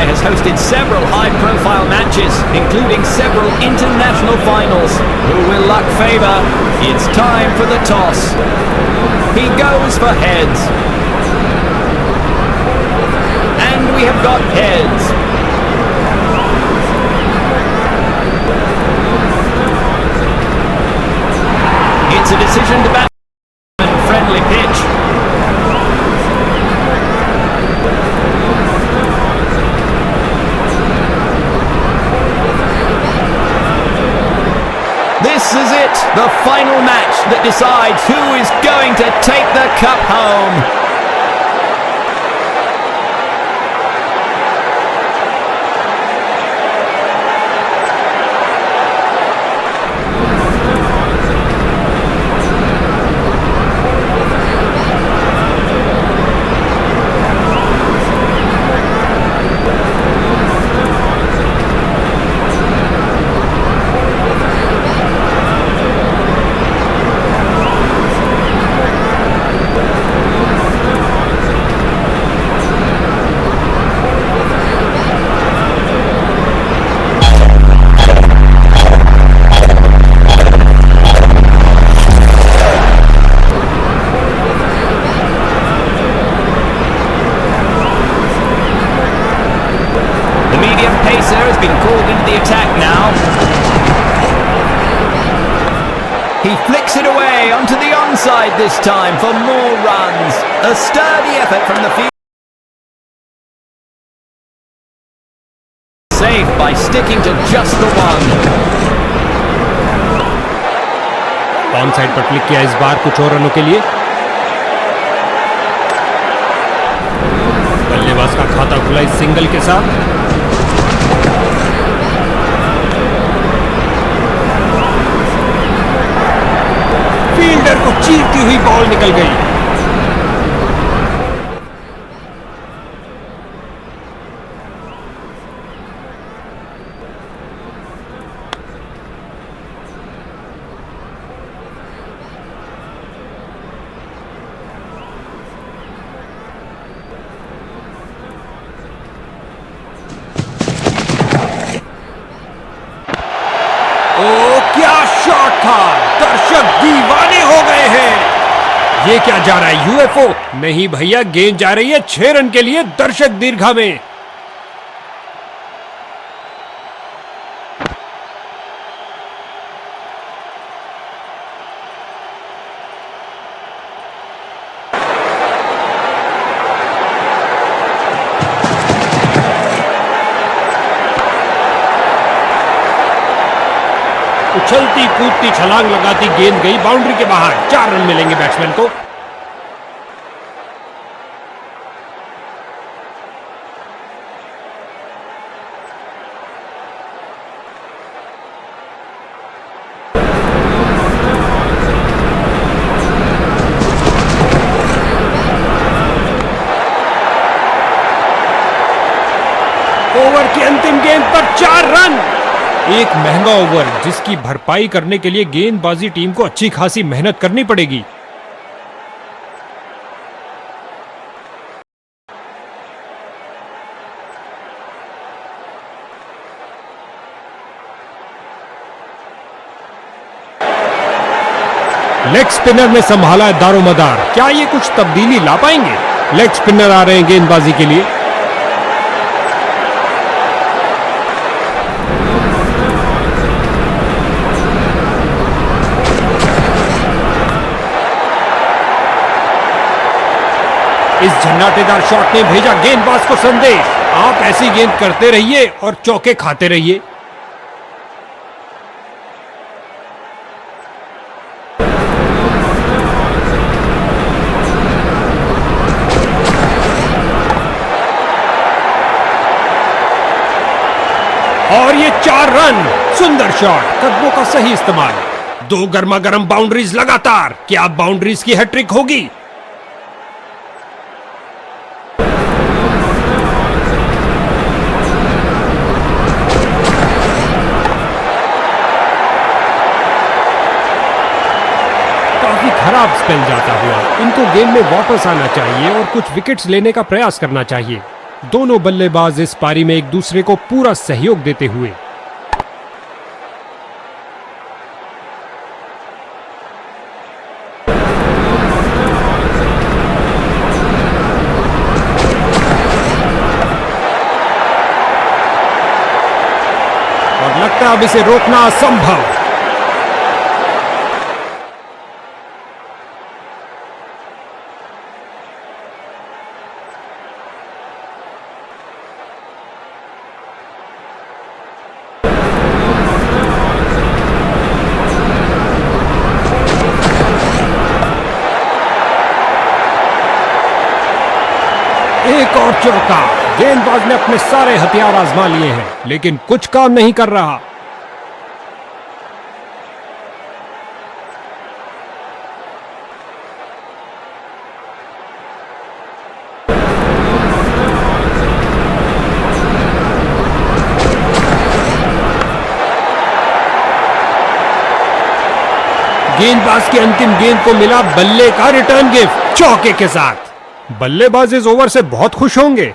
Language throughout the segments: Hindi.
has hosted several high-profile matches, including several international finals. Who will luck favour? It's time for the toss. He goes for heads. And we have got heads. It's a decision to bat. Friendly pitch. This is it, the final match that decides who is going to take the cup home. Has been called into the attack now. He flicks it away onto the onside this time for more runs. A sturdy effort from the field. Safe by sticking to just the one. On side पर क्लिक किया इस बार कुछ और रनों के लिए। बल्लेबाज का खाता खुला इस सिंगल के साथ। फील्डर को चीरती हुई बॉल निकल गई। क्या शॉट था, दर्शक दीवाने हो गए हैं। ये क्या जा रहा है, यूएफओ? नहीं भैया, गेंद जा रही है 6 रन के लिए दर्शक दीर्घा में। उछलती कूदती छलांग लगाती गेंद गई बाउंड्री के बाहर। 4 रन मिलेंगे बैट्समैन को। ओवर की अंतिम गेंद पर 4 रन। एक महंगा ओवर जिसकी भरपाई करने के लिए गेंदबाजी टीम को अच्छी खासी मेहनत करनी पड़ेगी। लेग स्पिनर ने संभाला दारोमदार। क्या ये कुछ तब्दीली ला पाएंगे? लेग स्पिनर आ रहे हैं गेंदबाजी के लिए। इस झन्नाटेदार शॉट ने भेजा गेंदबाज को संदेश, आप ऐसी गेंद करते रहिए और चौके खाते रहिए। और ये 4 रन। सुंदर शॉट, कदमों का सही इस्तेमाल। 2 गर्मा गर्म बाउंड्रीज लगातार। क्या बाउंड्रीज की हैट्रिक होगी? खराब स्पेल जाता हुआ। इनको गेम में वापस आना चाहिए और कुछ विकेट्स लेने का प्रयास करना चाहिए। दोनों बल्लेबाज इस पारी में एक दूसरे को पूरा सहयोग देते हुए। और लगता है अब इसे रोकना असंभव। एक और चौका। गेंदबाज ने अपने सारे हथियार आजमा लिए हैं, लेकिन कुछ काम नहीं कर रहा। गेंदबाज की अंतिम गेंद को मिला बल्ले का रिटर्न गिफ्ट चौके के साथ। बल्लेबाज इस ओवर से बहुत खुश होंगे।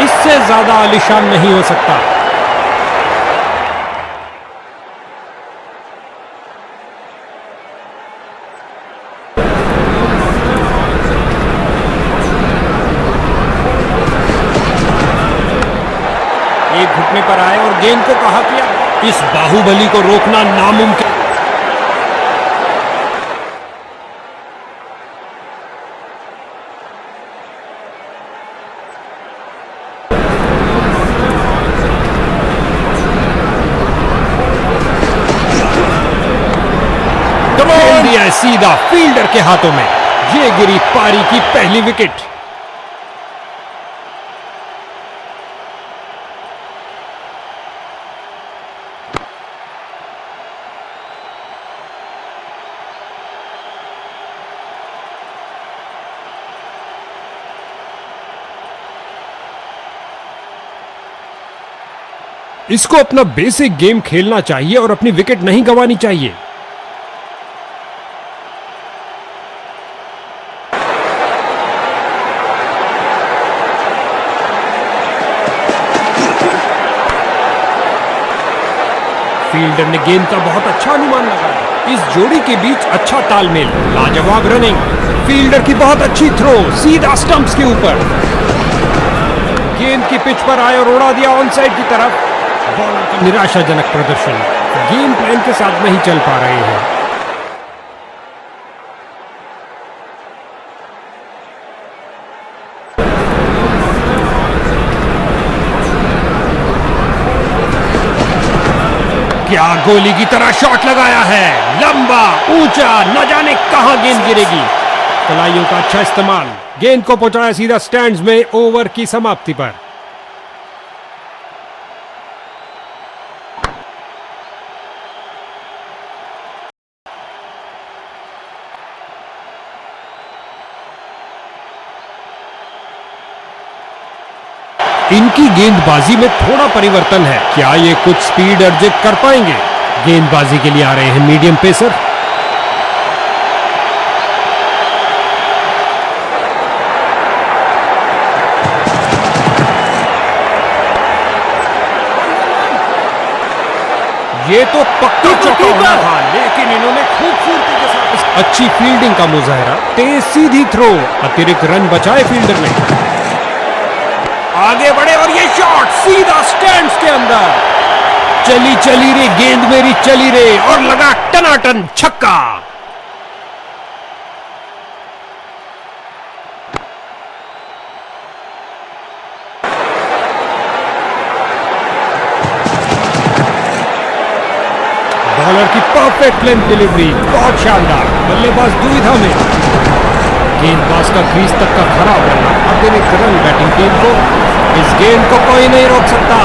इससे ज्यादा आलीशान नहीं हो सकता। एक घुटने पर आए और गेंद को कहा किया। इस बाहुबली को रोकना नामुमकिन। खेल दिया है सीधा फील्डर के हाथों में। ये गिरी पारी की पहली विकेट। इसको अपना बेसिक गेम खेलना चाहिए और अपनी विकेट नहीं गंवानी चाहिए। फील्डर ने गेंद का बहुत अच्छा अनुमान लगाया। इस जोड़ी के बीच अच्छा तालमेल, लाजवाब रनिंग। फील्डर की बहुत अच्छी थ्रो सीधा स्टंप्स के ऊपर। गेंद की पिच पर आए और उड़ा दिया ऑन साइड की तरफ। बॉलर का निराशाजनक प्रदर्शन, गेम प्लान के साथ नहीं चल पा रहे हैं। क्या गोली की तरह शॉट लगाया है, लंबा ऊंचा, न जाने कहां गेंद गिरेगी। कलाइयों का अच्छा इस्तेमाल, गेंद को पहुंचाया सीधा स्टैंड्स में ओवर की समाप्ति पर। इनकी गेंदबाजी में थोड़ा परिवर्तन है। क्या ये कुछ स्पीड अर्जित कर पाएंगे? गेंदबाजी के लिए आ रहे हैं मीडियम पेसर। ये तो पक्का चौका होना था, लेकिन इन्होंने खूबसूरती के साथ अच्छी फील्डिंग का मुजाहरा। तेज सीधी थ्रो, अतिरिक्त रन बचाए फील्डर ने। आगे बढ़े और ये शॉट सीधा स्टैंड्स के अंदर। चली चली रे गेंद मेरी चली रे, और लगा टनाटन छक्का। बॉलर की परफेक्ट लेंथ डिलीवरी, बहुत शानदार। बल्लेबाज दुविधा में, गेंदबाज का क्रीज तक का खराब रहना अतिरिक्त रन बैटिंग टीम को। इस गेंद को कोई नहीं रोक सकता।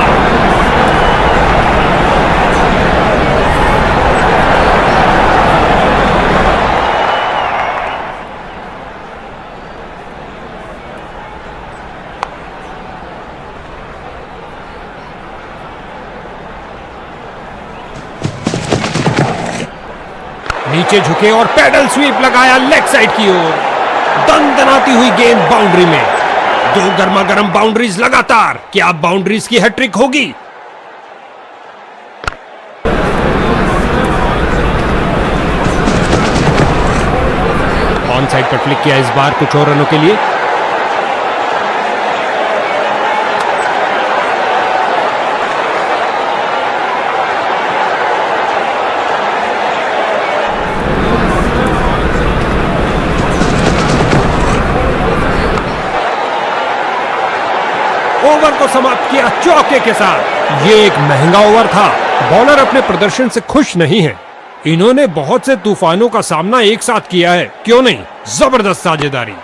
नीचे झुके और पैडल स्वीप लगाया लेग साइड की ओर। दनदनाती हुई गेंद बाउंड्री में। दो गर्मा गर्म बाउंड्रीज लगातार। क्या बाउंड्रीज की हैट्रिक होगी? ऑन साइड पर फ्लिक किया इस बार कुछ और रनों के लिए। ओवर को समाप्त किया चौके के साथ। ये एक महंगा ओवर था। बॉलर अपने प्रदर्शन से खुश नहीं है। इन्होंने बहुत से तूफानों का सामना एक साथ किया है, क्यों नहीं? जबरदस्त साझेदारी।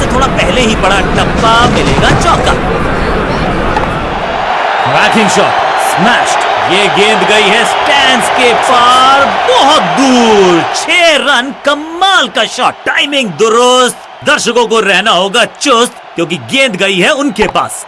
थोड़ा पहले ही बड़ा टप्पा मिलेगा चौका। Batting shot smashed. ये गेंद गई है स्टैंड्स के पार बहुत दूर। 6 रन। कमाल का शॉट। टाइमिंग दुरुस्त। दर्शकों को रहना होगा चुस्त क्योंकि गेंद गई है उनके पास।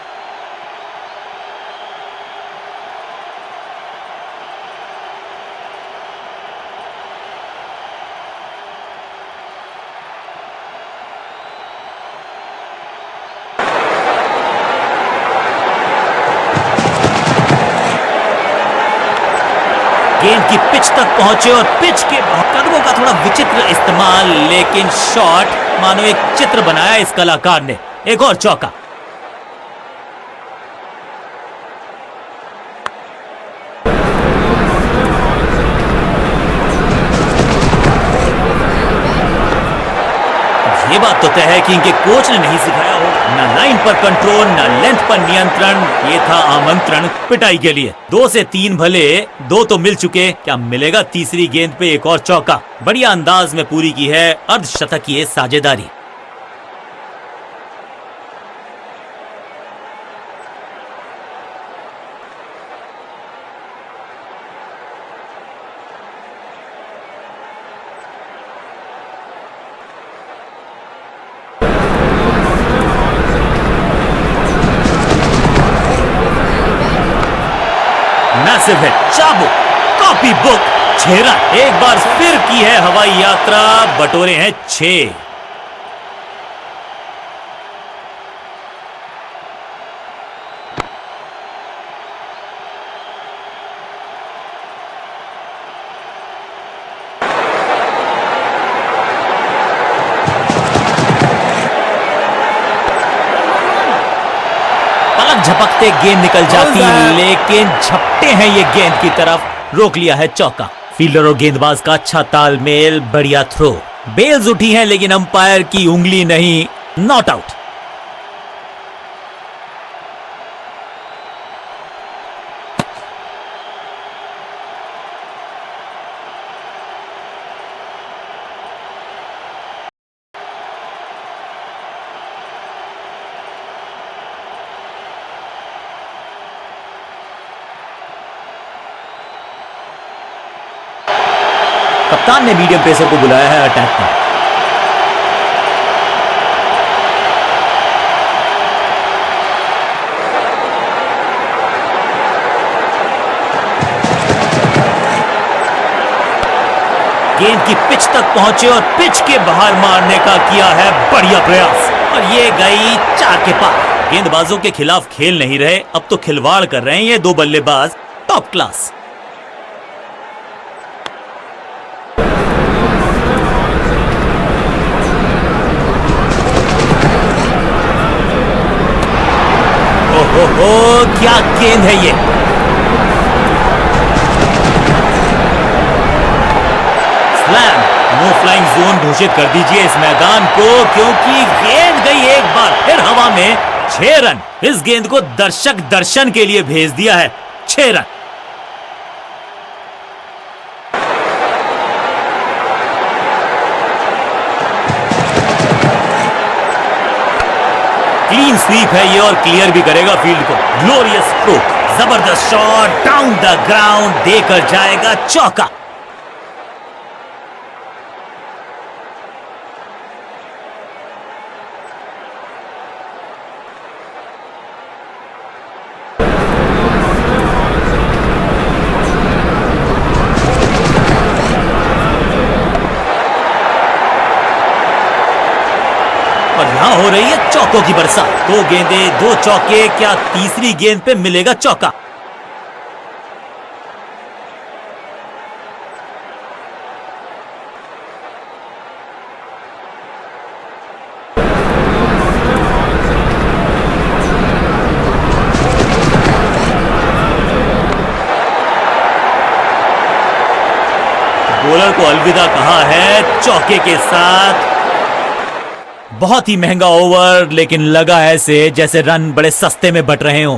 गेंद की पिच तक पहुंचे और पिच के कदमों का थोड़ा विचित्र इस्तेमाल, लेकिन शॉट मानो एक चित्र बनाया इस कलाकार ने। एक और चौका। ये बात तो तय है कि इनके कोच ने नहीं सिखाया हो। ना लाइन पर कंट्रोल, ना लेंथ पर नियंत्रण। ये था आमंत्रण पिटाई के लिए। 2 से 3 भले, 2 तो मिल चुके। क्या मिलेगा तीसरी गेंद पे एक और चौका? बढ़िया अंदाज में पूरी की है अर्धशतकीय साझेदारी। मैसिव है। चाबुक, कॉपी बुक, 6 रन। एक बार फिर की है हवाई यात्रा। बटोरे हैं 6। झपकते गेंद निकल जाती, लेकिन झपटे हैं ये गेंद की तरफ। रोक लिया है चौका। फील्डर और गेंदबाज का अच्छा तालमेल, बढ़िया थ्रो। बेल्स उठी हैं लेकिन अंपायर की उंगली नहीं। Not out. कप्तान ने मीडियम पेसर को बुलाया है अटैक में। गेंद की पिच तक पहुंचे और पिच के बाहर मारने का किया है बढ़िया प्रयास और ये गई 4 के पार। गेंदबाजों के खिलाफ खेल नहीं रहे, अब तो खिलवाड़ कर रहे हैं ये 2 बल्लेबाज। Top class. ओहो, क्या गेंद है ये। स्लैम। नो फ्लाइंग जोन घोषित कर दीजिए इस मैदान को, क्योंकि गेंद गई एक बार फिर हवा में। 6 रन। इस गेंद को दर्शक दर्शन के लिए भेज दिया है। 6 रन। क्लीन स्वीप है ये और क्लियर भी करेगा फील्ड को। ग्लोरियस स्ट्रोक, जबरदस्त शॉट, डाउन द ग्राउंड, देकर जाएगा चौका। और यहां हो रही है चौकों की बरसात। 2 गेंदें 2 चौके, क्या तीसरी गेंद पे मिलेगा चौका? बॉलर को अलविदा कहा है चौके के साथ। बहुत ही महंगा ओवर, लेकिन लगा ऐसे जैसे रन बड़े सस्ते में बट रहे हों।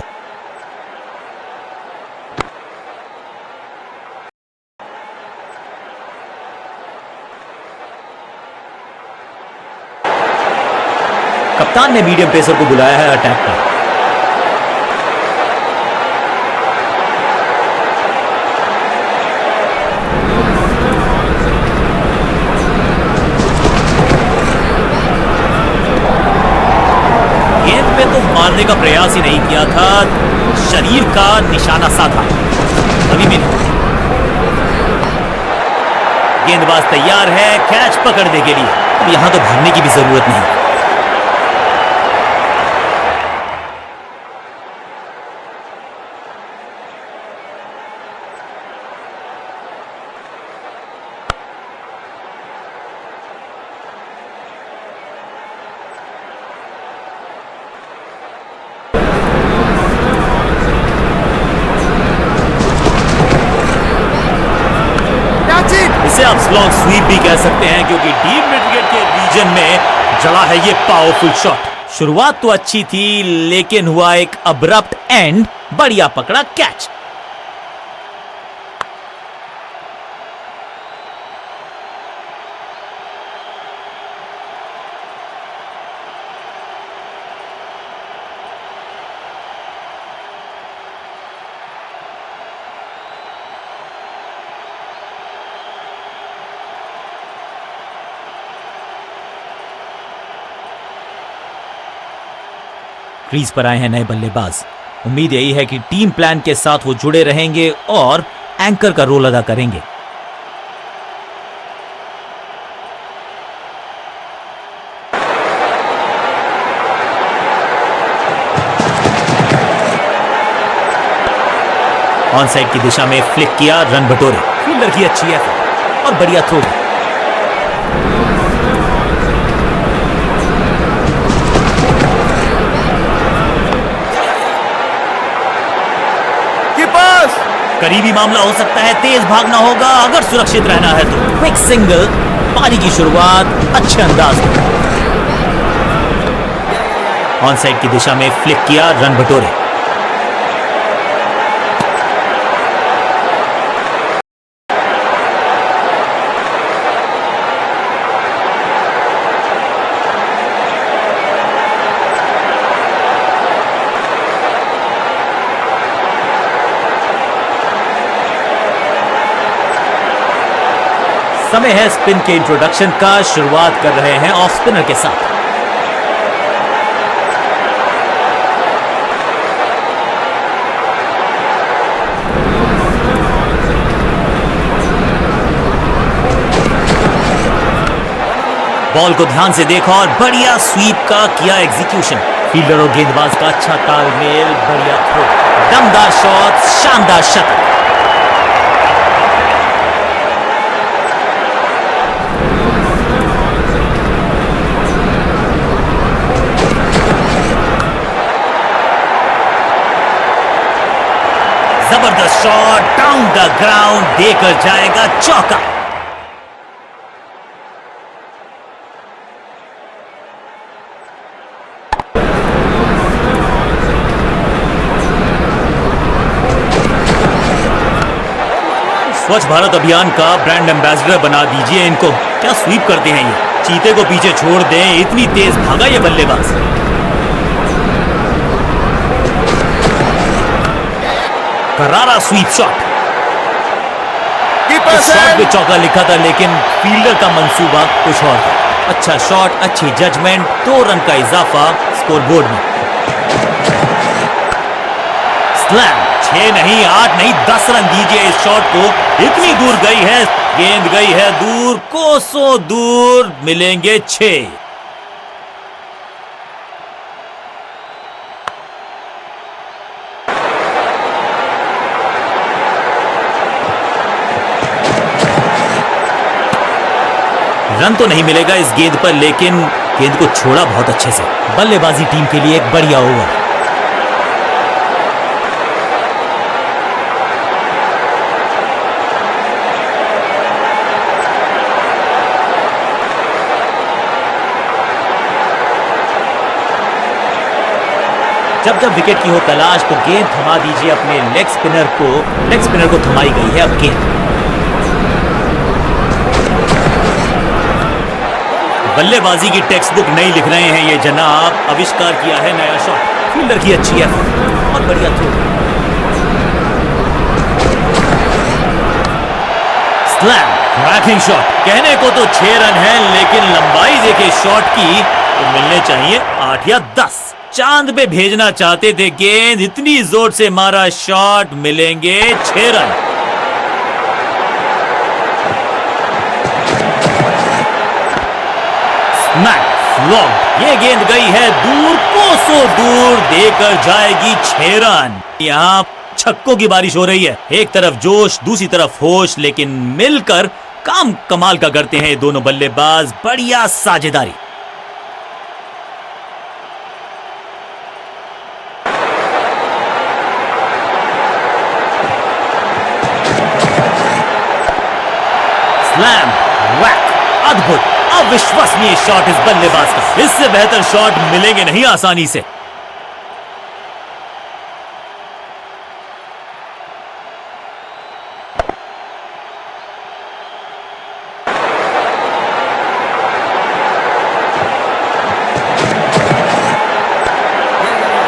कप्तान ने मीडियम पेसर को बुलाया है अटैक पर। मारने का प्रयास ही नहीं किया था, शरीर का निशाना साधा। अभी भी गेंदबाज तैयार है कैच पकड़ने के लिए। अब यहां तो भागने की भी जरूरत नहीं। इसे आप स्लॉग स्वीप भी कह सकते हैं, क्योंकि डीप मिड विकेट के रीजन में जड़ा है ये पावरफुल शॉट। शुरुआत तो अच्छी थी, लेकिन हुआ एक अब्रप्ट एंड। बढ़िया पकड़ा कैच। क्रीज पर आए हैं नए बल्लेबाज। उम्मीद यही है कि टीम प्लान के साथ वो जुड़े रहेंगे और एंकर का रोल अदा करेंगे। ऑन साइड की दिशा में फ्लिक किया, रन बटोरे। फील्डर की अच्छी एफर्ट और बढ़िया थ्रो। करीबी मामला हो सकता है, तेज भागना होगा अगर सुरक्षित रहना है तो। क्विक सिंगल, पारी की शुरुआत अच्छे अंदाज में। ऑन साइड की दिशा में फ्लिक किया, रन बटोरे। समय है स्पिन के इंट्रोडक्शन का। शुरुआत कर रहे हैं ऑफ स्पिनर के साथ। बॉल को ध्यान से देखा और बढ़िया स्वीप का किया एग्जीक्यूशन। फील्डर और गेंदबाज का अच्छा तालमेल, बढ़िया थ्रो, दमदार शॉट, शानदार शतक। जबरदस्त शॉट, डाउन द ग्राउंड, देकर जाएगा चौका। स्वच्छ भारत अभियान का ब्रांड एम्बेसडर बना दीजिए इनको। क्या स्वीप करते हैं ये, चीते को पीछे छोड़ दें, इतनी तेज भागा ये बल्लेबाज। करारा स्वीप शॉट। इस शॉट पे चौका लिखा था, लेकिन फील्डर का मंसूबा कुछ और था। अच्छा शॉट, अच्छी जजमेंट, 2 रन का इजाफा स्कोरबोर्ड में। स्लैम, 6 नहीं, 8 नहीं, 10 रन दीजिए इस शॉट को। इतनी दूर गई है गेंद, गई है दूर, कोसों दूर, मिलेंगे 6। रन तो नहीं मिलेगा इस गेंद पर, लेकिन गेंद को छोड़ा बहुत अच्छे से। बल्लेबाजी टीम के लिए एक बढ़िया ओवर। जब जब विकेट की हो तलाश तो गेंद थमा दीजिए अपने लेग स्पिनर को। लेग स्पिनर को थमाई गई है अब गेंद। बल्लेबाजी की टेक्स्ट बुक नहीं लिख रहे हैं ये जनाब, आविष्कार किया है नया शॉट। फील्डर की अच्छी है और बढ़िया थ्रो। Slam, cracking shot. कहने को तो 6 रन है, लेकिन लंबाई देखे शॉट की तो मिलने चाहिए 8 या 10। चांद पे भेजना चाहते थे गेंद, इतनी जोर से मारा शॉट, मिलेंगे 6 रन। ये गेंद गई है दूर, कोसों दूर, देकर जाएगी 6 रन। यहां छक्कों की बारिश हो रही है। एक तरफ जोश, दूसरी तरफ होश, लेकिन मिलकर काम कमाल का करते हैं दोनों बल्लेबाज। बढ़िया साझेदारी। स्लैम, वैक, अद्भुत, अविश्वसनीय शॉट इस बल्लेबाज का। इससे बेहतर शॉट मिलेंगे नहीं आसानी से।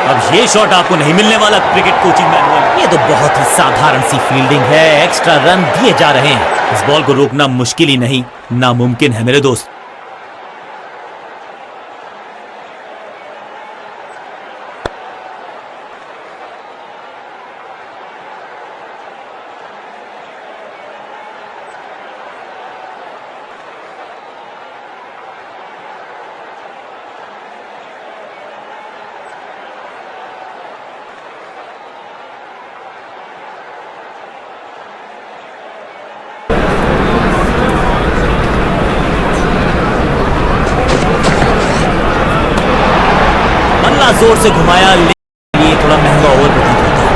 अब ये शॉट आपको नहीं मिलने वाला क्रिकेट कोचिंग मैनुअल। ये तो बहुत ही साधारण सी फील्डिंग है, एक्स्ट्रा रन दिए जा रहे हैं। इस बॉल को रोकना मुश्किल ही नहीं, नामुमकिन है मेरे दोस्त। जोर से घुमाया, लेकिन ये थोड़ा महंगा ओवर प्रतीत होता है।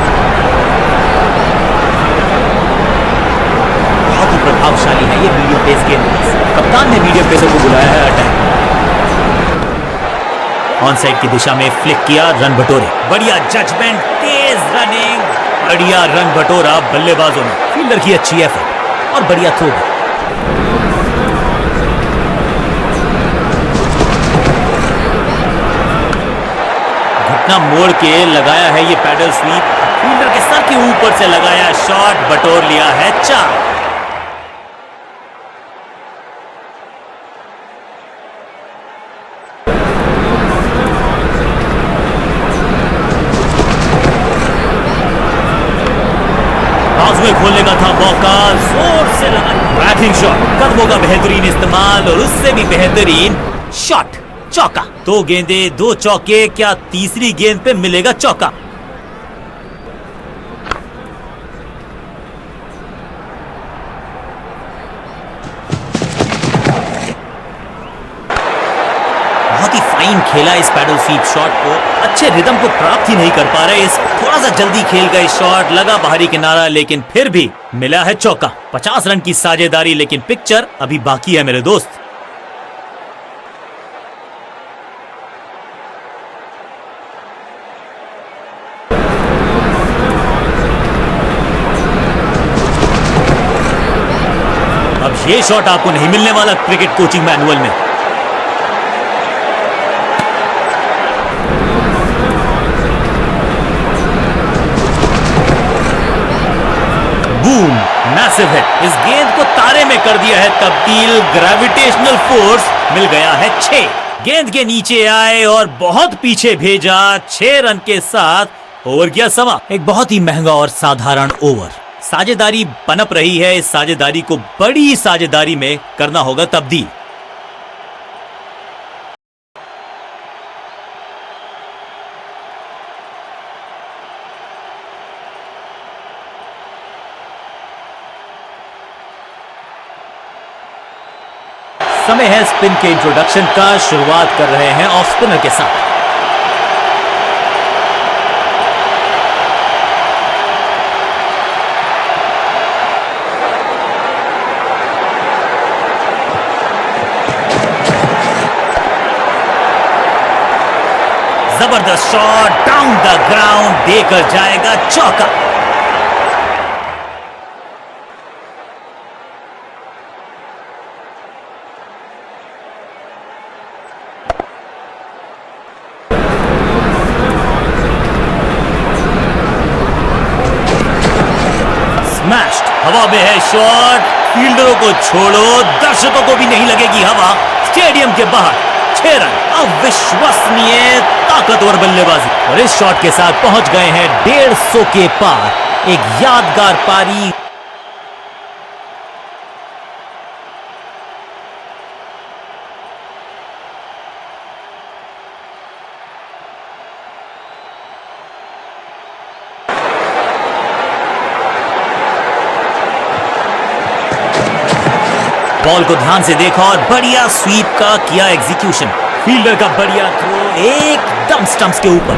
बहुत ही प्रभावशाली है ये मीडियम पेस गेंदबाज। कप्तान ने मीडियम पेसर को बुलाया है अटैक। ऑन साइड की दिशा में फ्लिक किया, रन बटोरे। बढ़िया जजमेंट, तेज रनिंग, बढ़िया रन बटोरा बल्लेबाजों ने। फील्डर की अच्छी एफर्ट और बढ़िया थ्रो। घटना मोड़ के लगाया है ये पैडल स्वीप। फील्डर के सर के ऊपर से लगाया शॉट, बटोर लिया है 4। बाजुएं खोलने का था मौका, जोर से लगा क्रैकिंग शॉट। कदमों का बेहतरीन इस्तेमाल और उससे भी बेहतरीन शॉट, चौका। 2 गेंदे 2 चौके, क्या तीसरी गेंद पे मिलेगा चौका? बहुत ही फाइन खेला इस पैडल स्वीप शॉट को। अच्छे रिदम को प्राप्त ही नहीं कर पा रहे। इस थोड़ा सा जल्दी खेल गए शॉट, लगा बाहरी किनारा, लेकिन फिर भी मिला है चौका। 50 रन की साझेदारी, लेकिन पिक्चर अभी बाकी है मेरे दोस्त। ये शॉट आपको नहीं मिलने वाला क्रिकेट कोचिंग मैनुअल में। मैसिव है, इस गेंद को तारे में कर दिया है तब्दील। ग्रेविटेशनल फोर्स मिल गया है 6। गेंद के नीचे आए और बहुत पीछे भेजा। 6 रन के साथ ओवर गया समा। एक बहुत ही महंगा और साधारण ओवर। साझेदारी पनप रही है, इस साझेदारी को बड़ी साझेदारी में करना होगा तब्दील। समय है स्पिन के इंट्रोडक्शन का। शुरुआत कर रहे हैं ऑफ स्पिनर के साथ। जबरदस्त शॉट डाउन द ग्राउंड, देकर जाएगा चौका। स्मैश्ड, हवा में है शॉट। फील्डरों को छोड़ो, दर्शकों को भी नहीं लगेगी हवा। स्टेडियम के बाहर 6 रन। अविश्वसनीय ताकतवर बल्लेबाजी, और इस शॉट के साथ पहुंच गए हैं 150 के पार। एक यादगार पारी। बॉल को ध्यान से देखा और बढ़िया स्वीप का किया एग्जीक्यूशन। फील्डर का बढ़िया थ्रो एकदम स्टंप्स के ऊपर।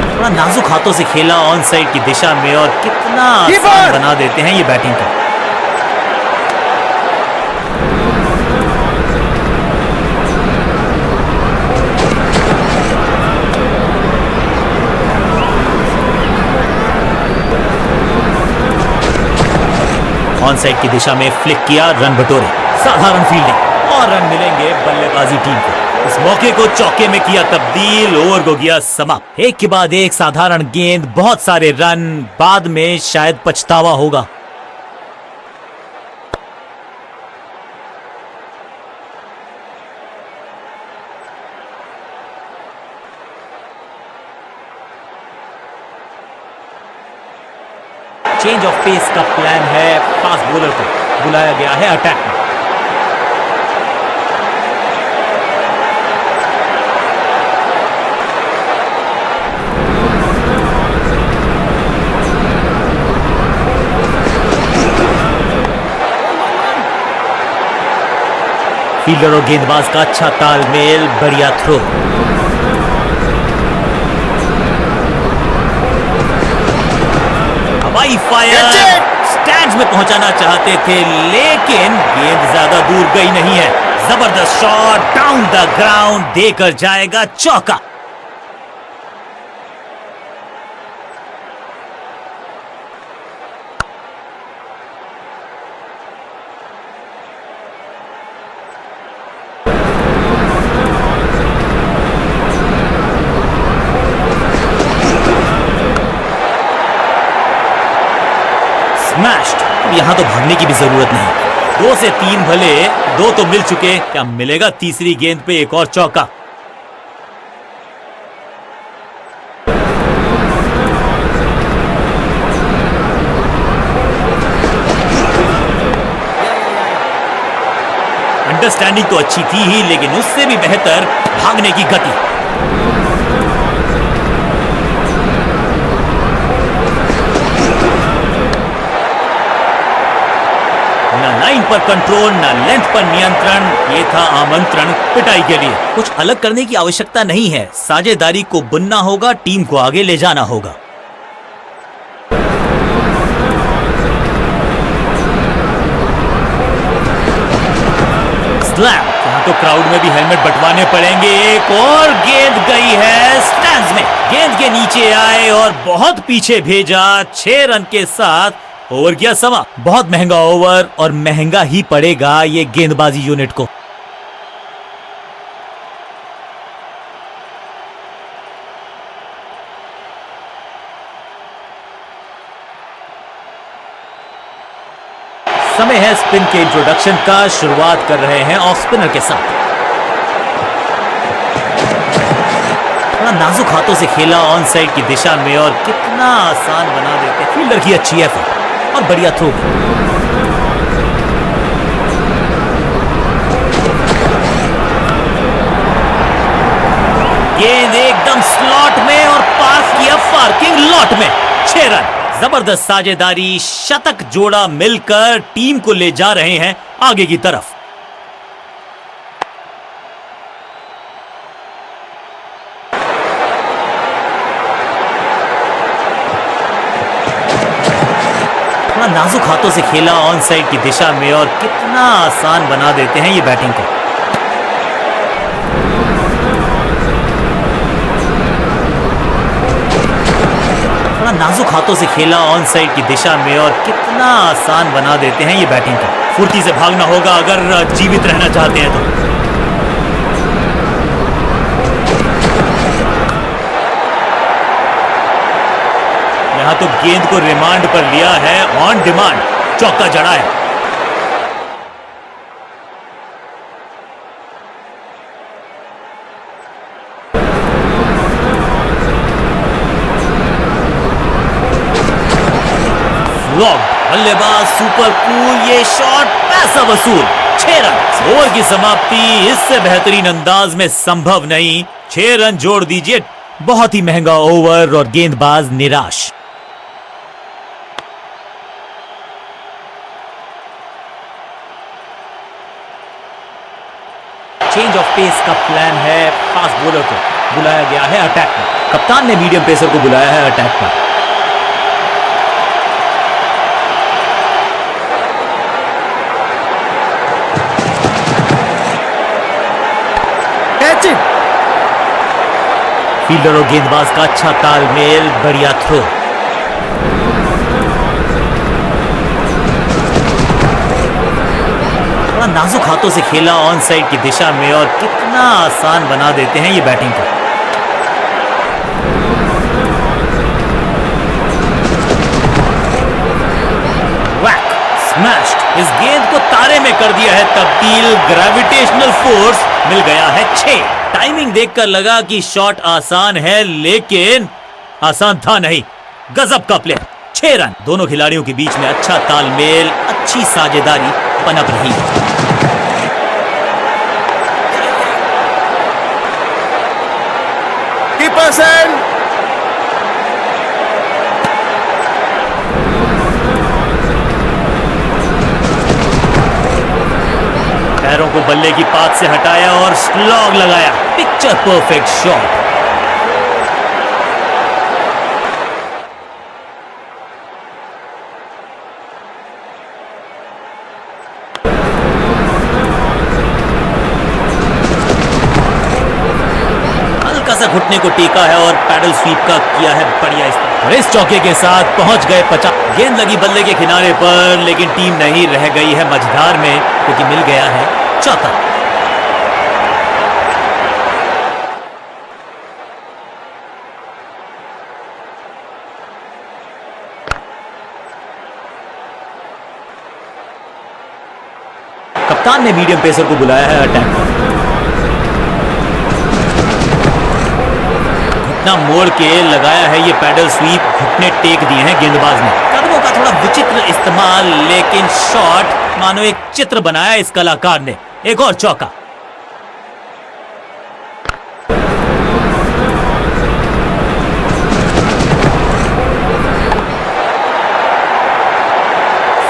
थोड़ा नाजुक हाथों से खेला ऑन साइड की दिशा में, और कितना आसान बना देते हैं ये बैटिंग का। ऑन साइड की दिशा में फ्लिक किया, रन बटोरे। साधारण फील्डिंग और रन मिलेंगे बल्लेबाजी टीम को। इस मौके को चौके में किया तब्दील, ओवर को किया समाप्त। एक के बाद एक साधारण गेंद, बहुत सारे रन, बाद में शायद पछतावा होगा। चेंज ऑफ पेस का प्लान है। फास्ट बॉलर को बुलाया गया है अटैक में। फील्डर और गेंदबाज का अच्छा तालमेल, बढ़िया थ्रो। हवाई फायर, स्टैंड्स में पहुंचाना चाहते थे, लेकिन गेंद ज्यादा दूर गई नहीं है। जबरदस्त शॉट डाउन द ग्राउंड, देकर जाएगा चौका। स्मैश्ड। अब यहां तो भागने की भी जरूरत नहीं। 2 से 3 भले, 2 तो मिल चुके, क्या मिलेगा तीसरी गेंद पे एक और चौका। अंडरस्टैंडिंग तो अच्छी थी ही, लेकिन उससे भी बेहतर भागने की गति। ना लाइन पर कंट्रोल, ना लेंथ पर नियंत्रण। ये था आमंत्रण पिटाई के लिए। कुछ अलग करने की आवश्यकता नहीं है। साझेदारी को बुनना होगा, टीम को आगे ले जाना होगा। स्लैम, यहाँ तो क्राउड में भी हेलमेट बंटवाने पड़ेंगे। एक और गेंद गई है स्टैंड्स में। गेंद के नीचे आए और बहुत पीछे भेजा। 6 रन के साथ ओवर गया समा। बहुत महंगा ओवर, और महंगा ही पड़ेगा ये गेंदबाजी यूनिट को। समय है स्पिन के इंट्रोडक्शन का। शुरुआत कर रहे हैं ऑफ स्पिनर के साथ। थोड़ा नाजुक हाथों से खेला ऑन साइड की दिशा में और कितना आसान बना देते। फील्डर की अच्छी एफर्ट और बढ़िया थ्रो भी। गेंद एकदम स्लॉट में और पास किया पार्किंग लॉट में। 6 रन। जबरदस्त साझेदारी, शतक जोड़ा मिलकर टीम को ले जा रहे हैं आगे की तरफ। थोड़ा नाजुक हाथों से खेला ऑन साइड की दिशा में और कितना आसान बना देते हैं ये बैटिंग को। थोड़ा नाजुक हाथों से खेला ऑन साइड की दिशा में और कितना आसान बना देते हैं ये बैटिंग को। फुर्ती से भागना होगा अगर जीवित रहना चाहते हैं तो। यहां तो गेंद को रिमांड पर लिया है, ऑन डिमांड चौका जड़ा है। बल्लेबाज सुपर कूल, ये शॉट पैसा वसूल। 6 रन। ओवर की समाप्ति इससे बेहतरीन अंदाज में संभव नहीं। 6 रन जोड़ दीजिए। बहुत ही महंगा ओवर और गेंदबाज निराश। चेंज ऑफ पेस का प्लान है। फास्ट बॉलर को बुलाया गया है अटैक में। कप्तान ने मीडियम पेसर को बुलाया है अटैक पर। फील्डर और गेंदबाज का अच्छा तालमेल, बढ़िया थ्रो। थोड़ा नाजुक हाथों से खेला ऑन साइड की दिशा में और कितना आसान बना देते हैं ये बैटिंग को। वैक स्मैश्ड। इस गेंद को तारे में कर दिया है तब्दील। ग्रेविटेशनल फोर्स मिल गया है 6। टाइमिंग देखकर लगा कि शॉट आसान है, लेकिन आसान था नहीं। गजब का प्लेयर। 6 रन। दोनों खिलाड़ियों के बीच में अच्छा तालमेल, अच्छी साझेदारी पनप रही है। पैरों को बल्ले की पात से हटाया और स्लॉग लगाया। Picture perfect shot. हल्का सा घुटने को टेका है और पैडल स्वीप का किया है बढ़िया इस्तेमाल। और इस चौके के साथ पहुंच गए 50। गेंद लगी बल्ले के किनारे पर, लेकिन टीम नहीं रह गई है मझधार में, क्योंकि मिल गया है चौका। कप्तान ने मीडियम पेसर को बुलाया है अटैक पर। घुटना मोड़ के लगाया है ये पैडल स्वीप। घुटने टेक दिए हैं गेंदबाज ने। कदमों का थोड़ा विचित्र इस्तेमाल, लेकिन शॉट मानो एक चित्र बनाया इस कलाकार ने। एक और चौका।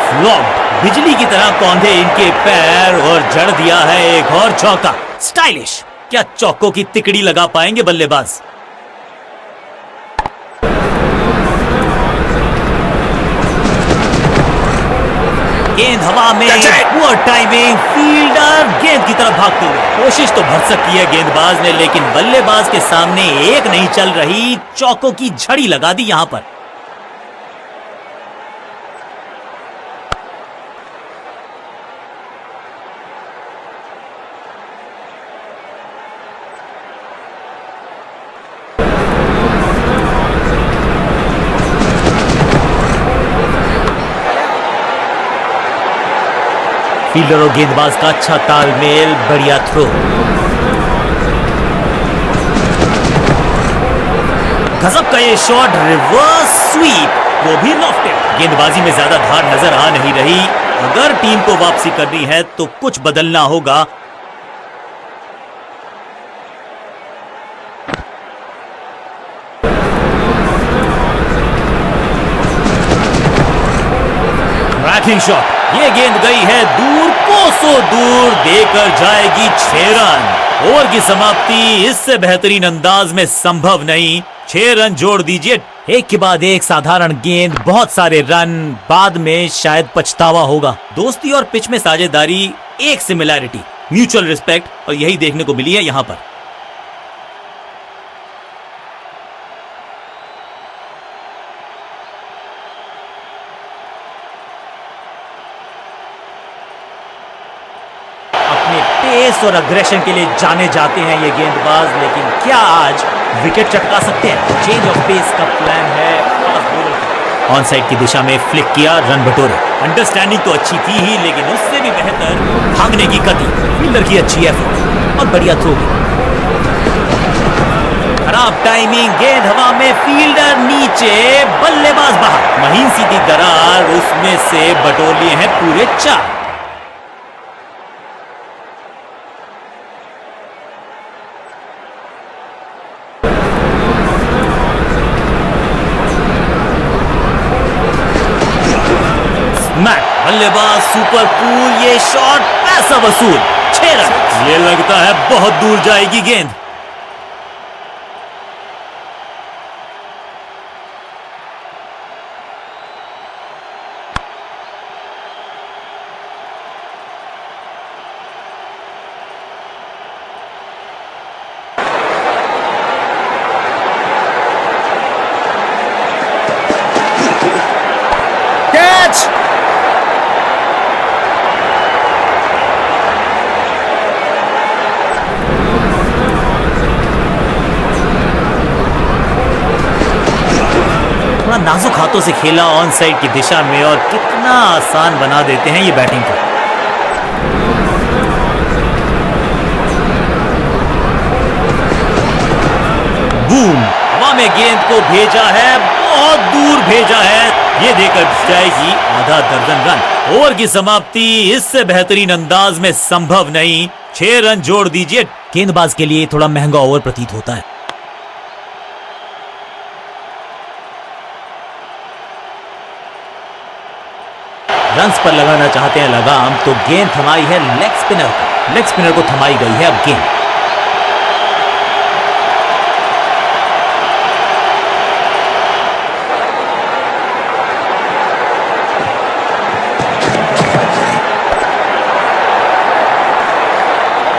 फ्लॉप्ड। बिजली की तरह कौंधे इनके पैर और जड़ दिया है एक और चौका। स्टाइलिश। क्या चौकों की तिकड़ी लगा पाएंगे बल्लेबाज? गेंद हवा में, पुअर टाइमिंग। फील्डर गेंद की तरफ भागते हुए। कोशिश तो भरसक की है गेंदबाज ने, लेकिन बल्लेबाज के सामने एक नहीं चल रही। चौकों की झड़ी लगा दी यहां पर। फील्डर और गेंदबाज का अच्छा तालमेल, बढ़िया थ्रो। गजब का ये शॉट, रिवर्स स्वीप, वो भी लॉफ्टेड। गेंदबाजी में ज्यादा धार नजर आ नहीं रही। अगर टीम को वापसी करनी है तो कुछ बदलना होगा। रैकिंग शॉट, ये गेंद गई है दूर, कोसों दूर, देकर जाएगी 6 रन। ओवर की समाप्ति इससे बेहतरीन अंदाज में संभव नहीं। 6 रन जोड़ दीजिए। एक के बाद एक साधारण गेंद, बहुत सारे रन, बाद में शायद पछतावा होगा। दोस्ती और पिच में साझेदारी, एक सिमिलैरिटी, म्यूचुअल रिस्पेक्ट, और यही देखने को मिली है यहां पर। पेस और अग्रेशन के लिए जाने जाते हैं ये गेंदबाज, लेकिन क्या आज विकेट चटका सकते हैं? चेंज ऑफ पेस का प्लान है। ऑन साइड की दिशा में फ्लिक किया, रन बटोरे। अंडरस्टैंडिंग तो अच्छी थी ही, लेकिन उससे भी बेहतर भागने की गति, फील्डर की अच्छी एफर्ट और बढ़िया थ्रो। खराब टाइमिंग, गेंद हवा में, फील्डर नीचे, बल्लेबाज बाहर। महीन सीधी दरार, उसमें से बटोर लिए हैं पूरे 4। बल्लेबाज सुपर कूल, ये शॉट पैसा वसूल, 6 रन। ये लगता है बहुत दूर जाएगी गेंद। कैच! नाजुक हाथों से खेला ऑन साइड की दिशा में, और कितना आसान बना देते हैं ये बैटिंग को। बूम, हवा में गेंद को भेजा है, बहुत दूर भेजा है। ये देकर जाएगी आधा दर्जन रन। ओवर की समाप्ति इससे बेहतरीन अंदाज में संभव नहीं। 6 रन जोड़ दीजिए। गेंदबाज के लिए थोड़ा महंगा ओवर प्रतीत होता है। रन्स पर लगाना चाहते हैं लगाम, तो गेंद थमाई है लेग स्पिनर को। लेग स्पिनर को थमाई गई है अब गेंद।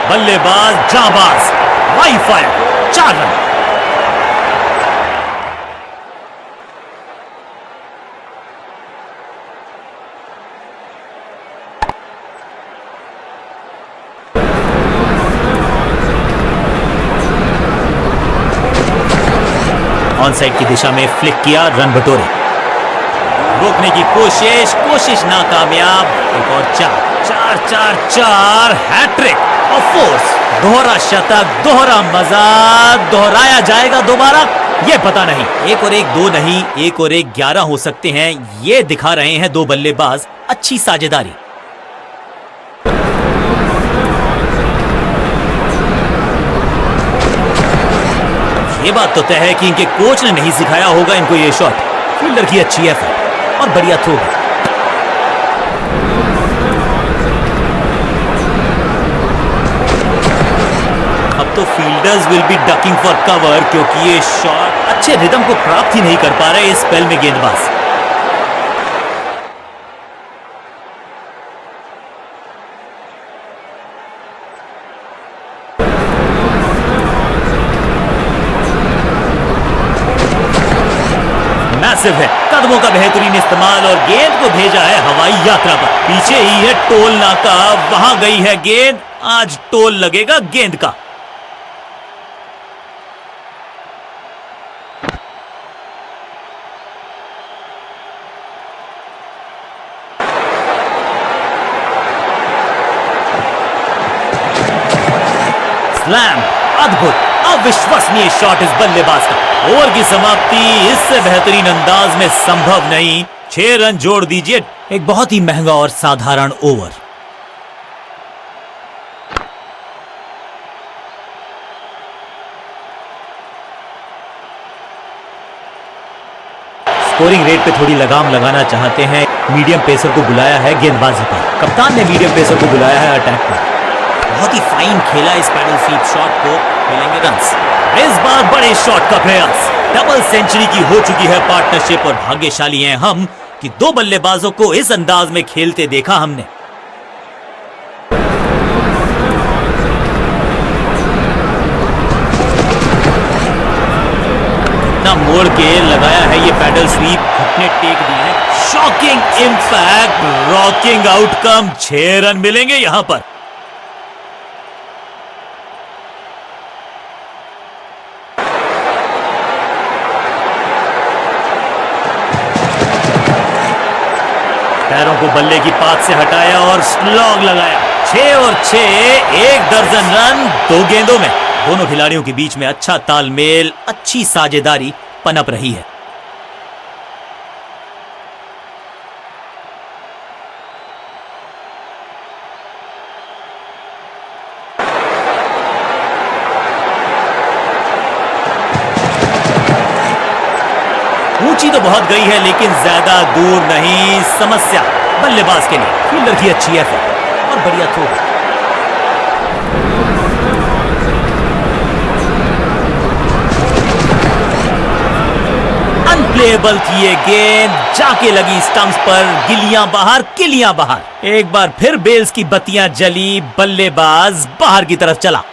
बल्लेबाज जाबाज, वाई फायर, 4 रन। ऑन साइड की दिशा में फ्लिक किया, रन बटोरे। रोकने की कोशिश नाकामयाब। एक और 4, हैट्रिक ऑफ फोर्स, दोहरा शतक, दोहरा मजा। दोहराया जाएगा दोबारा, ये पता नहीं। 1 और 1 2 नहीं, 1 और 1 11 हो सकते हैं। ये दिखा रहे हैं 2 बल्लेबाज, अच्छी साझेदारी। ये बात तो तय है कि इनके कोच ने नहीं सिखाया होगा इनको ये शॉट। फील्डर की अच्छी एफर्ट और बढ़िया थ्रो। अब तो fielders will be ducking for cover, क्योंकि ये शॉट अच्छे रिदम को प्राप्त ही नहीं कर पा रहे इस स्पेल में गेंदबाज। है कदमों का बेहतरीन इस्तेमाल, और गेंद को भेजा है हवाई यात्रा पर। पीछे ही है टोल नाका, वहां गई है गेंद। आज टोल लगेगा गेंद का। स्लैम, अद्भुत, अविश्वसनीय शॉट इस बल्लेबाज का। ओवर की समाप्ति इससे बेहतरीन अंदाज में संभव नहीं। 6 रन जोड़ दीजिए। एक बहुत ही महंगा और साधारण ओवर। स्कोरिंग रेट पे थोड़ी लगाम लगाना चाहते हैं। मीडियम पेसर को बुलाया है गेंदबाजी पर। कप्तान ने मीडियम पेसर को बुलाया है अटैक पर। बहुत ही फाइन खेला इस पैडल स्वीप शॉट को, मिलेंगे रन्स। इस बार बड़े शॉट का प्रयास। डबल सेंचुरी की हो चुकी है पार्टनरशिप और भाग्यशाली हैं हम कि 2 बल्लेबाजों को इस अंदाज में खेलते देखा हमने। मोड़ के लगाया है ये पैडल स्वीप, घुटने टेक दिए हैं। Shocking impact, rocking outcome. 6 run मिलेंगे यहां पर। पैरों को बल्ले की पात से हटाया और स्लॉग लगाया। 6 और 6, 1 दर्जन रन 2 गेंदों में। दोनों खिलाड़ियों के बीच में अच्छा तालमेल, अच्छी साझेदारी पनप रही है। ऊंची तो बहुत गई है लेकिन ज्यादा दूर नहीं। समस्या बल्लेबाज के लिए। फील्डर की अच्छी एफर्ट और बढ़िया थ्रो। अनप्लेएबल किए गेंद, जाके लगी स्टंप्स पर। गिलियां बाहर, किलियां बाहर। एक बार फिर बेल्स की बत्तियां जली। बल्लेबाज बाहर की तरफ चला।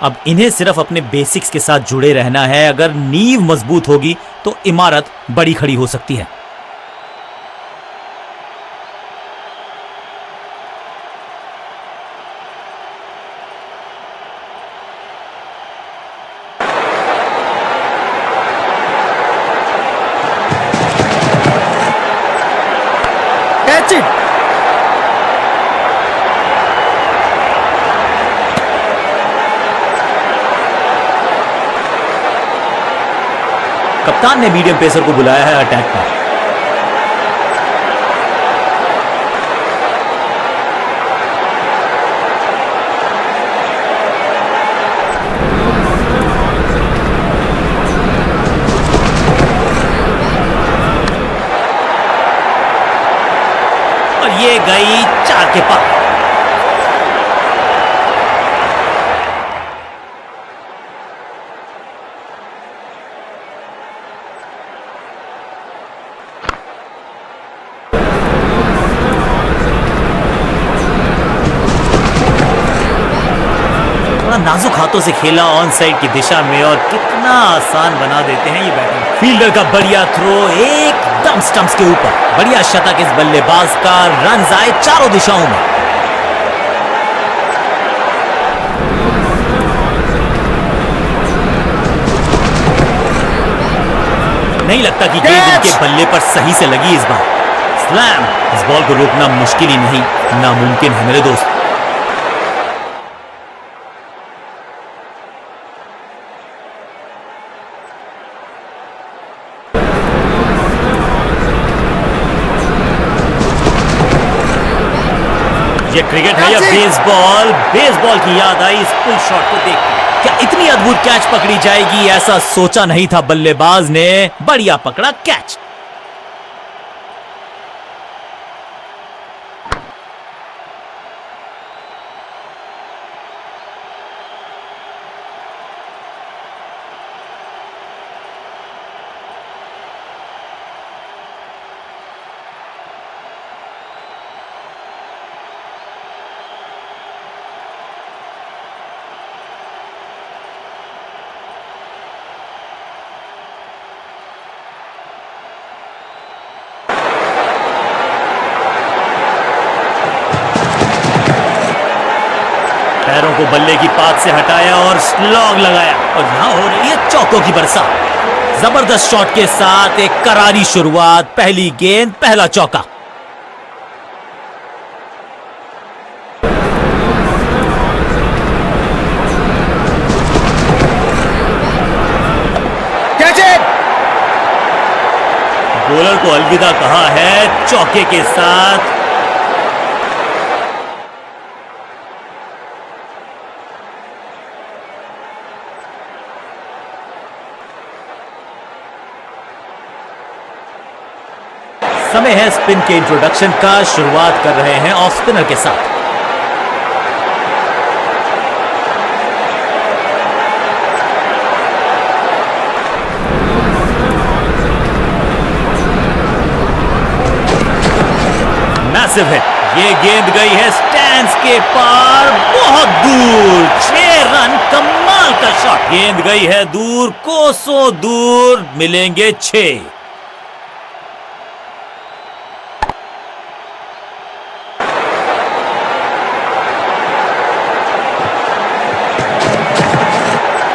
अब इन्हें सिर्फ अपने बेसिक्स के साथ जुड़े रहना है। अगर नींव मजबूत होगी तो इमारत बड़ी खड़ी हो सकती है। Catch it! कप्तान ने मीडियम पेसर को बुलाया है अटैक पर। और ये गई 4 के पार। नाजुक हाथों से खेला ऑन साइड की दिशा में और कितना आसान बना देते हैं ये बैटिंग। फील्डर का बढ़िया थ्रो एकदम स्टंप्स के ऊपर। बढ़िया शतक इस बल्लेबाज का। रन आए चारों दिशाओं में। नहीं लगता कि गेंद इनके बल्ले पर सही से लगी इस बार। स्लैम। इस बॉल को रोकना मुश्किल ही नहीं, नामुमकिन है मेरे दोस्त। ये क्रिकेट है या बेसबॉल? बेसबॉल की याद आई इस पुल शॉट को देख। क्या इतनी अद्भुत कैच पकड़ी जाएगी ऐसा सोचा नहीं था बल्लेबाज ने। बढ़िया पकड़ा कैच। पैरों को बल्ले की पात से हटाया और स्लॉग लगाया और यहां हो रही है चौकों की बरसात। जबरदस्त शॉट के साथ एक करारी शुरुआत, पहली गेंद पहला चौका। बॉलर को अलविदा कहा है चौके के साथ। समय है स्पिन के इंट्रोडक्शन का। शुरुआत कर रहे हैं ऑफ स्पिनर के साथ। मैसिव है, ये गेंद गई है स्टैंड्स के पार, बहुत दूर, 6 रन, कमाल का शॉट। गेंद गई है दूर, कोसों दूर, मिलेंगे 6।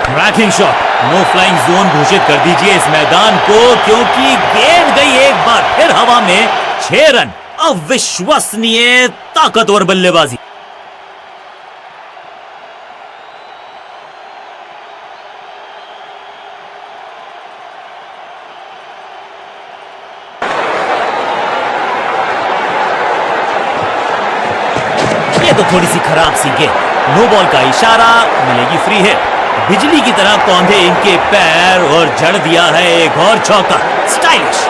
Cracking shot, no flying zone घोषित कर दीजिए इस मैदान को, क्योंकि गेंद गई एक बार फिर हवा में, 6 रन। अविश्वसनीय ताकतवर बल्लेबाजी। ये तो थोड़ी सी खराब सी गेंद, नो बॉल का इशारा, मिलेगी फ्री हिट। बिजली की तरह कौंधे इनके पैर और जड़ दिया है एक और चौका। स्टाइलिश।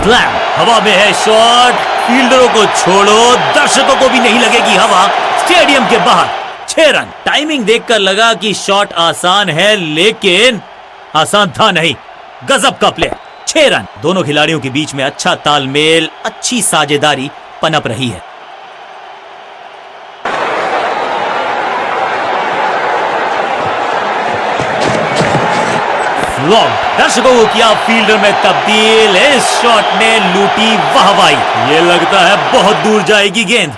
स्लैम, हवा में है शॉट, फील्डरों को छोड़ो, दर्शकों को भी नहीं लगेगी हवा। स्टेडियम के बाहर 6 रन। टाइमिंग देखकर लगा कि शॉट आसान है, लेकिन आसान था नहीं। गजब का प्ले, 6 रन। दोनों खिलाड़ियों के बीच में अच्छा तालमेल, अच्छी साझेदारी पनप रही है। दर्शकों को किया फील्डर में तब्दील, इस शॉट ने लूटी वाहवाही। ये लगता है बहुत दूर जाएगी गेंद।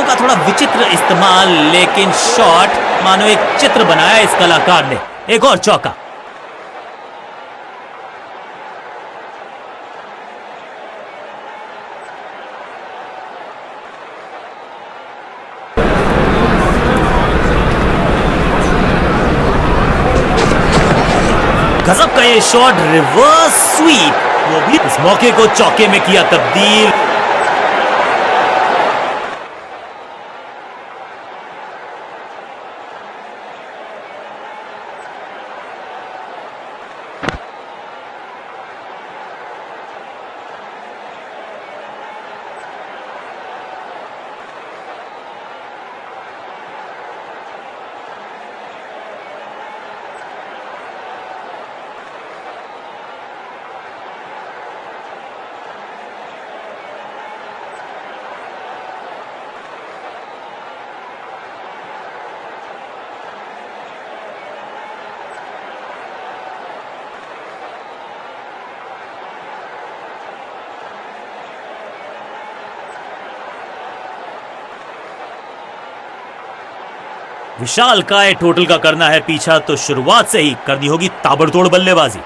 का थोड़ा विचित्र इस्तेमाल, लेकिन शॉट मानो एक चित्र बनाया इस कलाकार ने। एक और चौका। गजब का ये शॉट, रिवर्स स्वीप, वो भी इस मौके को चौके में किया तब्दील। विशाल काय टोटल का करना है पीछा, तो शुरुआत से ही करनी होगी ताबड़तोड़ बल्लेबाजी।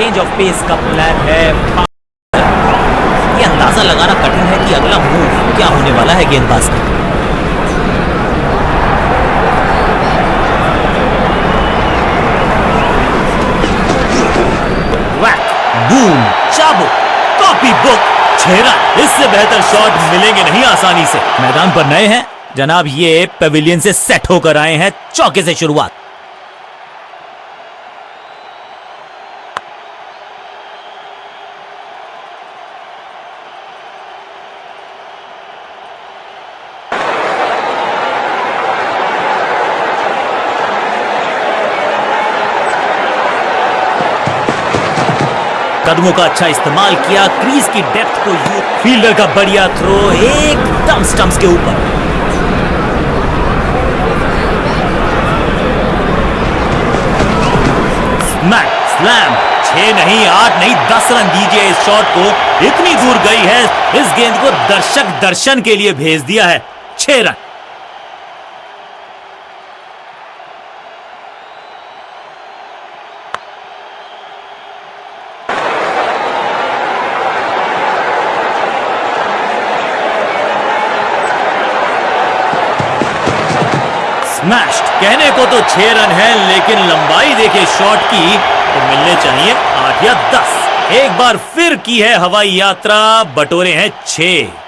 चेंज ऑफ पेस का प्लान है। ये अंदाजा लगाना कठिन है कि अगला मूव क्या होने वाला है गेंदबाज का। वैक, बूम, चाबुक, कॉपी बुक, 6 रन। इससे बेहतर शॉट मिलेंगे नहीं आसानी से। मैदान पर नए हैं जनाब, ये पेविलियन से सेट होकर आए हैं। चौके से शुरुआत। कदमों का अच्छा इस्तेमाल किया, क्रीज की डेप्थ को यूज। फील्डर का बढ़िया थ्रो एकदम स्टंप्स के ऊपर। Smack, slam. 6 नहीं, 8 नहीं, 10 रन दीजिए इस शॉट को। इतनी दूर गई है, इस गेंद को दर्शक दर्शन के लिए भेज दिया है। 6 रन। स्मैश्ड। कहने को तो 6 रन है, लेकिन लंबाई देखे शॉट की तो मिलने चाहिए 8 या 10। एक बार फिर की है हवाई यात्रा, बटोरे हैं 6।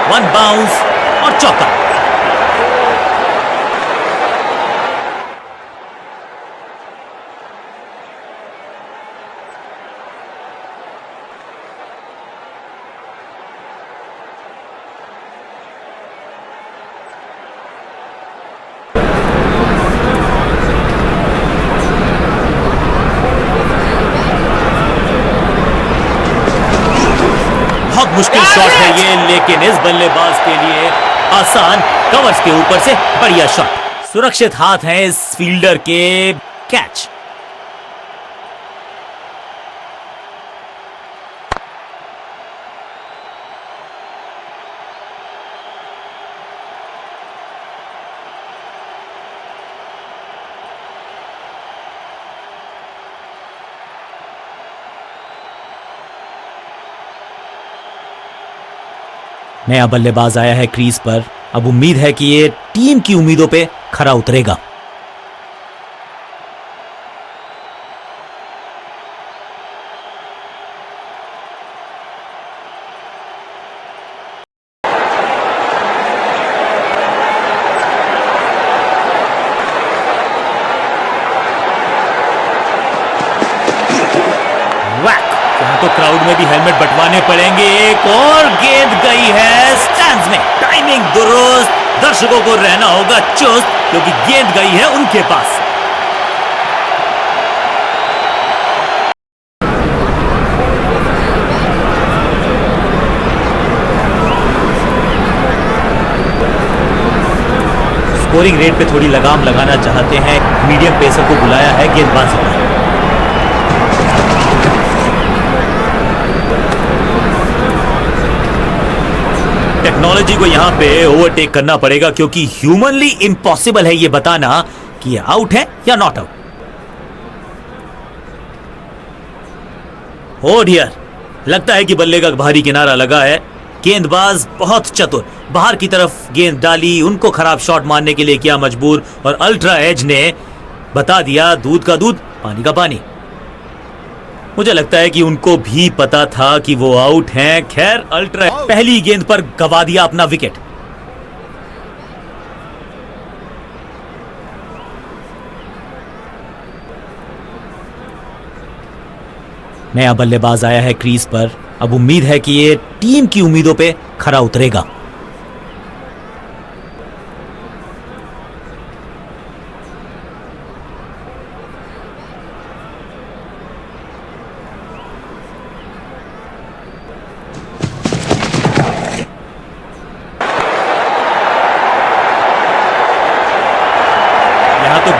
वन बाउंस और चौका। बहुत मुश्किल शॉट है ये, लेकिन इस बल्लेबाज के लिए आसान। कवर्स के ऊपर से बढ़िया शॉट। सुरक्षित हाथ है इस फील्डर के। कैच। नया बल्लेबाज आया है क्रीज पर। अब उम्मीद है कि ये टीम की उम्मीदों पे खरा उतरेगा। यहाँ तो क्राउड में भी हेलमेट बंटवाने पड़ेंगे। एक और गेंद गई है स्टैंड्स में। टाइमिंग दुरुस्त। दर्शकों को रहना होगा चुस्त, क्योंकि गेंद गई है उनके पास। स्कोरिंग रेट पे थोड़ी लगाम लगाना चाहते हैं। मीडियम पेसर को बुलाया है गेंदबाजी पर। टेक्नोलॉजी को यहां पे ओवरटेक करना पड़ेगा, क्योंकि ह्यूमनली इम्पॉसिबल है ये बताना कि ये आउट है या नॉट आउट। ओ डियर, लगता है कि बल्ले का भारी किनारा लगा है। गेंदबाज बहुत चतुर, बाहर की तरफ गेंद डाली, उनको खराब शॉट मारने के लिए किया मजबूर, और अल्ट्रा एज ने बता दिया दूध का दूध पानी का पानी। मुझे लगता है कि उनको भी पता था कि वो आउट हैं। खैर, अल्ट्रा पहली गेंद पर गवा दिया अपना विकेट। नया बल्लेबाज आया है क्रीज पर। अब उम्मीद है कि ये टीम की उम्मीदों पे खरा उतरेगा।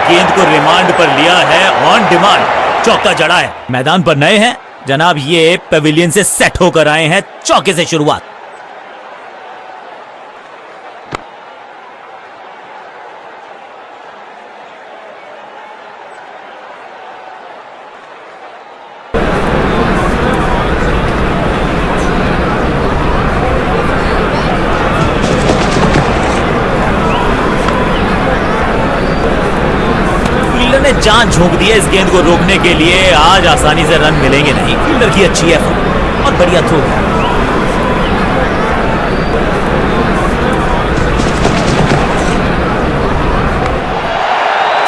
गेंद को रिमांड पर लिया है, ऑन डिमांड चौका जड़ा है। मैदान पर नए हैं जनाब, ये पेविलियन से सेट होकर आए हैं। चौके से शुरुआत। ने जान झोंक दी है इस गेंद को रोकने के लिए। आज आसानी से रन मिलेंगे नहीं। फील्डर की अच्छी है और बढ़िया थ्रो।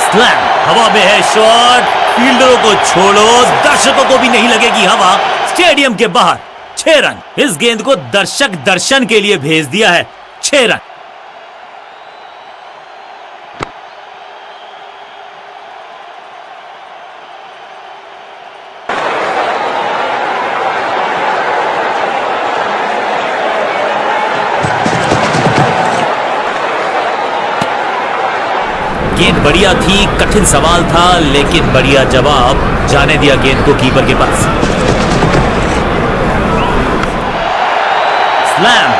स्लैम, हवा में है शॉट। फील्डरों को छोड़ो, दर्शकों को भी नहीं लगेगी हवा। स्टेडियम के बाहर 6 रन। इस गेंद को दर्शक दर्शन के लिए भेज दिया है। 6 रन। गेंद बढ़िया थी, कठिन सवाल था, लेकिन बढ़िया जवाब। जाने दिया गेंद को कीपर के पास। स्लैम,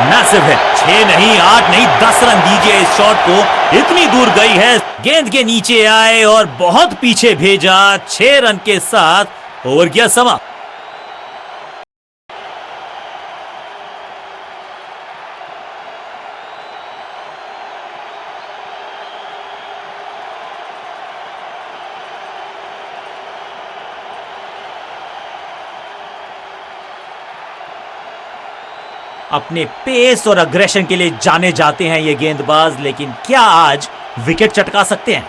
मैसिव है। 6 नहीं, 8 नहीं, 10 रन दीजिए इस शॉट को। इतनी दूर गई है, गेंद के नीचे आए और बहुत पीछे भेजा। 6 रन के साथ ओवर किया समाप्त। अपने पेस और अग्रेशन के लिए जाने जाते हैं ये गेंदबाज, लेकिन क्या आज विकेट चटका सकते हैं?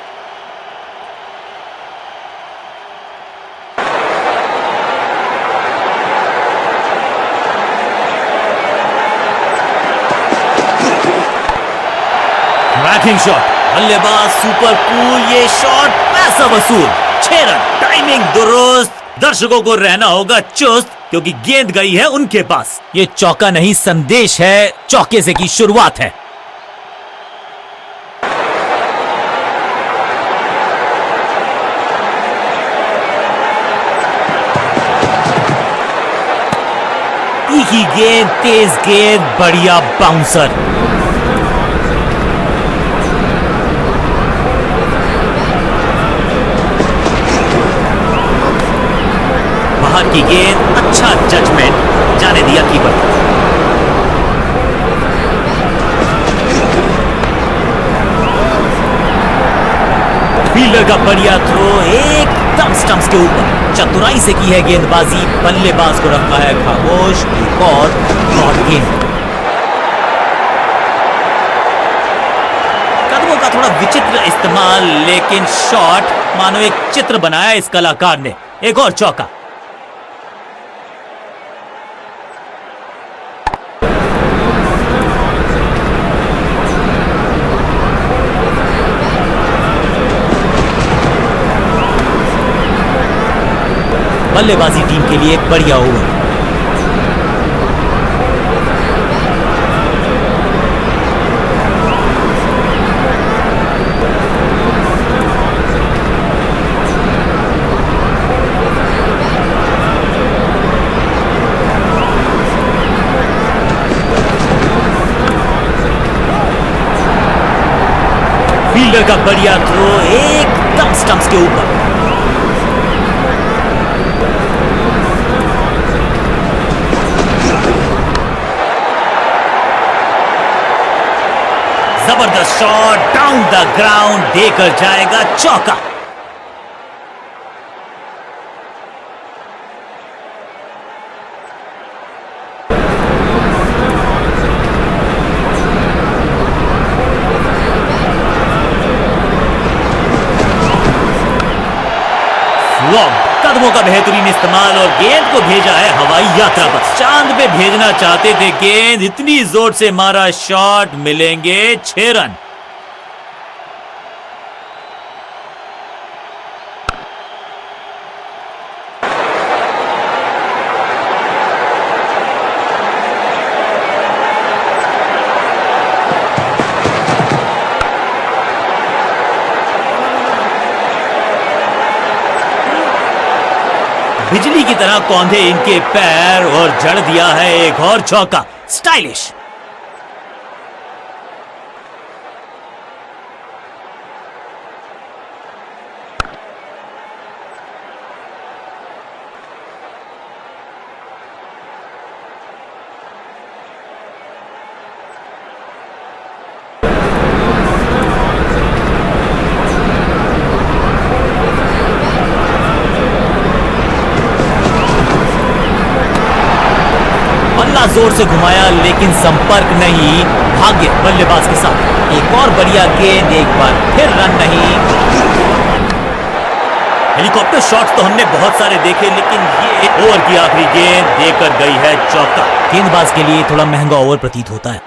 क्रैकिंग शॉट, बल्लेबाज सुपर कूल। ये शॉट पैसा वसूल। 6 रन, टाइमिंग दुरुस्त। दर्शकों को रहना होगा चुस्त, क्योंकि गेंद गई है उनके पास। ये चौका नहीं, संदेश है। चौके से की शुरुआत है। तीखी गेंद, तेज गेंद, बढ़िया बाउंसर। बाहर की गेंद, अच्छा जजमेंट। जाने दिया कीपर। फील्डर का बढ़िया थ्रो, एकदम स्टंप्स के ऊपर। चतुराई से की है गेंदबाजी। बल्लेबाज को रखा है खामोश। एक और शॉट गेंद। कदमों का थोड़ा विचित्र इस्तेमाल, लेकिन शॉट मानो एक चित्र बनाया इस कलाकार ने। एक और चौका। बल्लेबाजी टीम के लिए एक बढ़िया ओवर। फील्डर का बढ़िया थ्रो, एकदम स्टंप्स के ऊपर। जबरदस्त शॉट, डाउन द ग्राउंड, देकर जाएगा चौका। कदमों का बेहतरीन इस्तेमाल और गेंद को भेजा है हवाई यात्रा पर। चांद पे भेजना चाहते थे गेंद, इतनी जोर से मारा शॉट। मिलेंगे 6 रन। बिजली की तरह कौंधे इनके पैर और जड़ दिया है एक और चौका। स्टाइलिश। जोर से घुमाया लेकिन संपर्क नहीं। भाग्य बल्लेबाज के साथ। एक और बढ़िया गेंद, एक बार फिर रन नहीं। हेलीकॉप्टर शॉट्स तो हमने बहुत सारे देखे, लेकिन ये ओवर की आखिरी गेंद देकर गई है चौका। गेंदबाज के लिए थोड़ा महंगा ओवर प्रतीत होता है।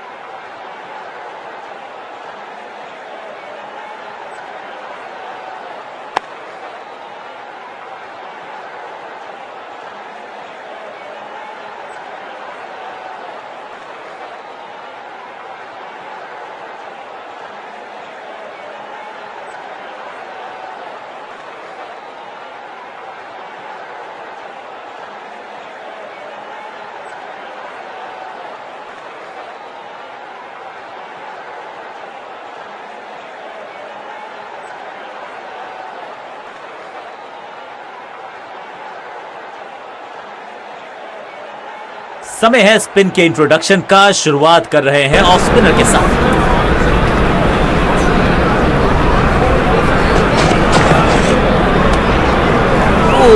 समय है स्पिन के इंट्रोडक्शन का। शुरुआत कर रहे हैं ऑफ स्पिनर के साथ। ओ,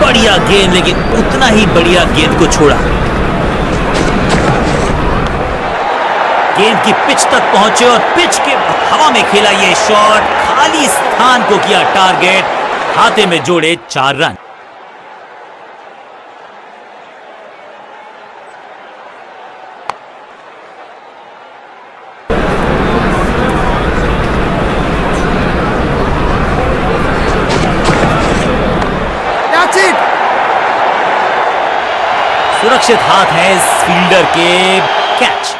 बढ़िया गेंद, लेकिन उतना ही बढ़िया गेंद को छोड़ा। गेंद की पिच तक पहुंचे और पिच के हवा में खेला ये शॉट। खाली स्थान को किया टारगेट। खाते में जोड़े 4 रन। सुरक्षित हाथ है इस फील्डर के। कैच।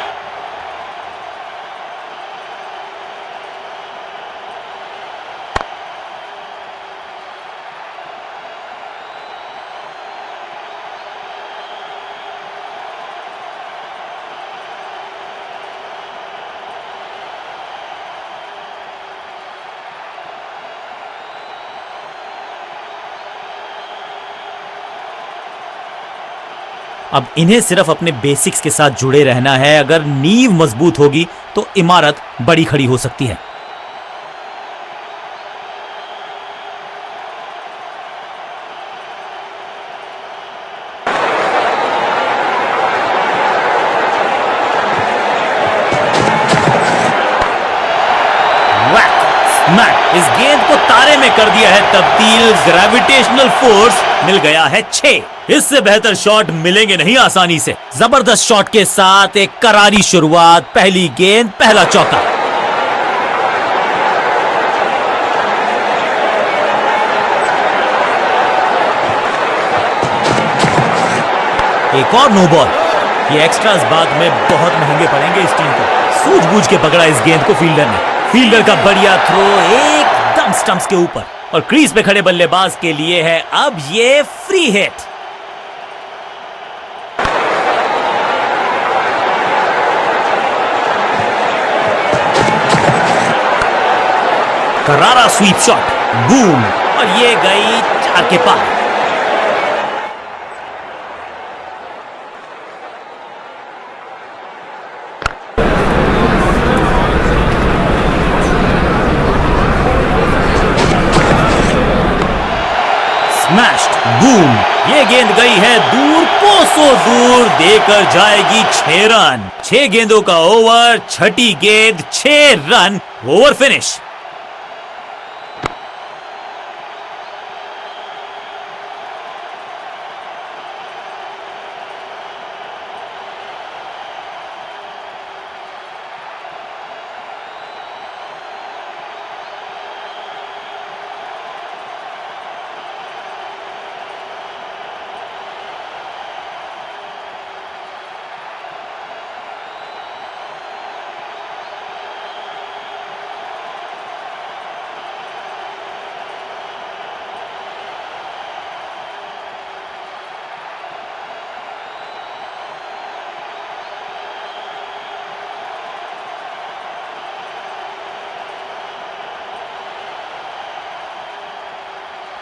अब इन्हें सिर्फ अपने बेसिक्स के साथ जुड़े रहना है। अगर नींव मजबूत होगी तो इमारत बड़ी खड़ी हो सकती है। इस गेंद को तारे में कर दिया है तब्दील। ग्रेविटेशनल फोर्स मिल गया है 6। इससे बेहतर शॉट मिलेंगे नहीं आसानी से। जबरदस्त शॉट के साथ एक करारी शुरुआत। पहली गेंद, पहला चौका। एक और नो बॉल। ये एक्स्ट्रास बाद में बहुत महंगे पड़ेंगे इस टीम को। सूझबूझ के पकड़ा इस गेंद को फील्डर ने। फील्डर का बढ़िया थ्रो एकदम स्टंप्स के ऊपर और क्रीज पे खड़े बल्लेबाज के लिए है अब ये फ्री हिट। करारा स्वीप शॉट, बूम, और ये गई 4 के पार। स्मैश्ड, बूम, ये गेंद गई है दूर, कोसों दूर, देकर जाएगी 6 रन। 6 गेंदों का ओवर, छठी गेंद 6 run, over finish.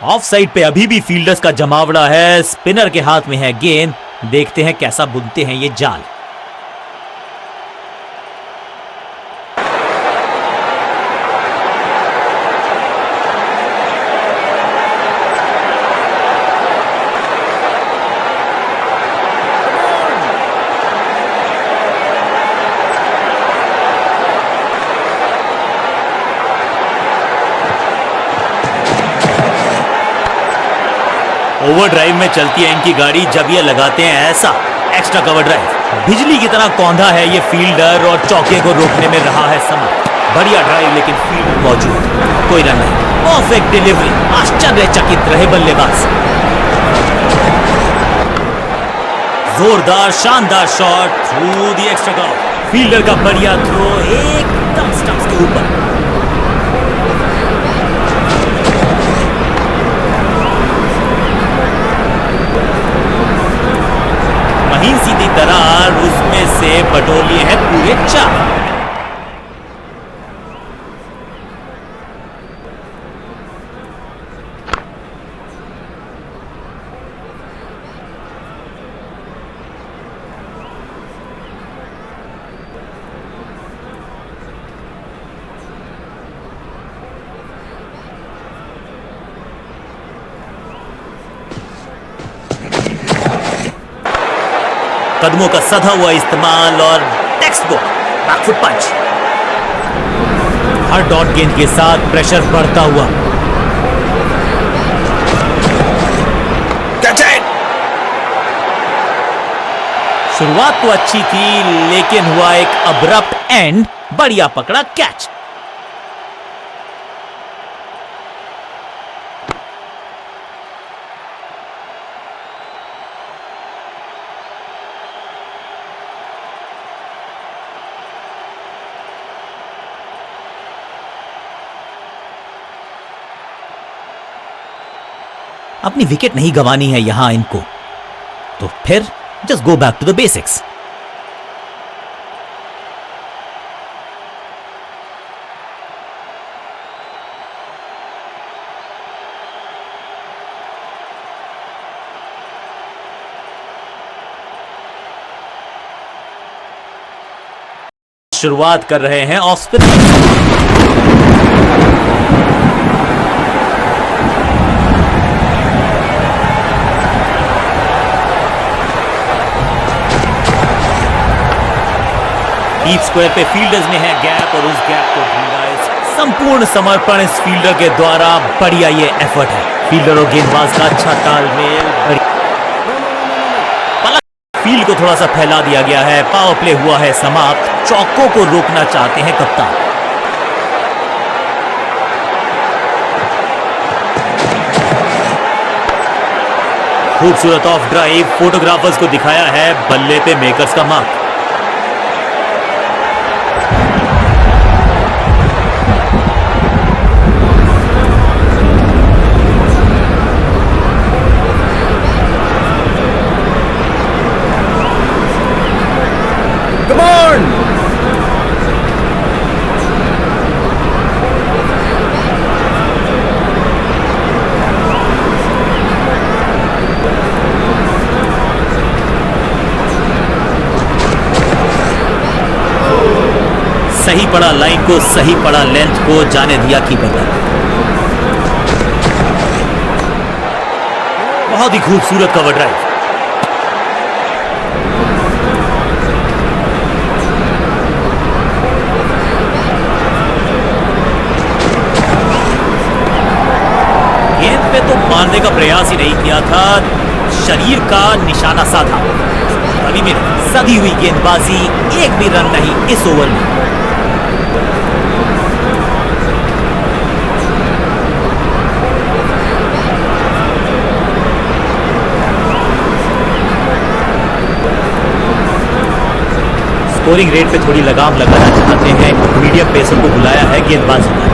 Of side पे अभी भी फील्डर्स का जमावड़ा है, स्पिनर के हाथ में है गेंद, देखते हैं कैसा बुनते हैं ये जाल। ओवर ड्राइव में चलती है इनकी गाड़ी जब ये लगाते हैं ऐसा एक्स्ट्रा कवर ड्राइव। बिजली की तरह कौंधा है ये फील्डर और चौके को रोकने में रहा है समय। बढ़िया ड्राइव लेकिन फील्ड मौजूद, कोई रन नहीं। परफेक्ट डिलीवरी, आश्चर्यचकित रहे बल्लेबाज। जोरदार शानदार shot through the extra cover. Fielder का बढ़िया थ्रो एकदम स्टंप्स के ऊपर। महीन सीधी दरार, उसमें से बटोलिए हैं पूरे 4। कदमों का सधा हुआ इस्तेमाल और टेक्स्ट बुक बैकफुट पंच। हर डॉट गेंद के साथ प्रेशर बढ़ता हुआ। शुरुआत तो अच्छी थी लेकिन हुआ एक अब्रप्ट एंड। बढ़िया पकड़ा कैच। अपनी विकेट नहीं गंवानी है यहां इनको, तो फिर just go back to the basics. शुरुआत कर रहे हैं ऑफ स्पिन। डीप स्क्वायर पे फील्डर्स में है गैप और उस गैप को ढूंढा है। संपूर्ण समर्पण इस फील्डर के द्वारा। बढ़िया ये एफर्ट है। फील्डर और गेंदबाज का अच्छा तालमेल। फील्ड को थोड़ा सा फैला दिया गया है। पावर प्ले हुआ है समाप्त। चौकों को रोकना चाहते हैं कप्तान। खूबसूरत ऑफ ड्राइव। फोटोग्राफर्स को दिखाया है बल्ले पे मेकर्स का मार्क। सही पड़ा लाइन को, सही पड़ा लेंथ को, जाने दिया कीपर ने। बहुत ही खूबसूरत कवर ड्राइव। गेंद पे तो मारने का प्रयास ही नहीं किया था, शरीर का निशाना साधा। अभी भी सधी हुई गेंदबाजी, एक भी रन नहीं इस ओवर में। स्कोरिंग रेट पे थोड़ी लगाम लगाना चाहते हैं। मीडियम पेसर को बुलाया है गेंदबाजी में।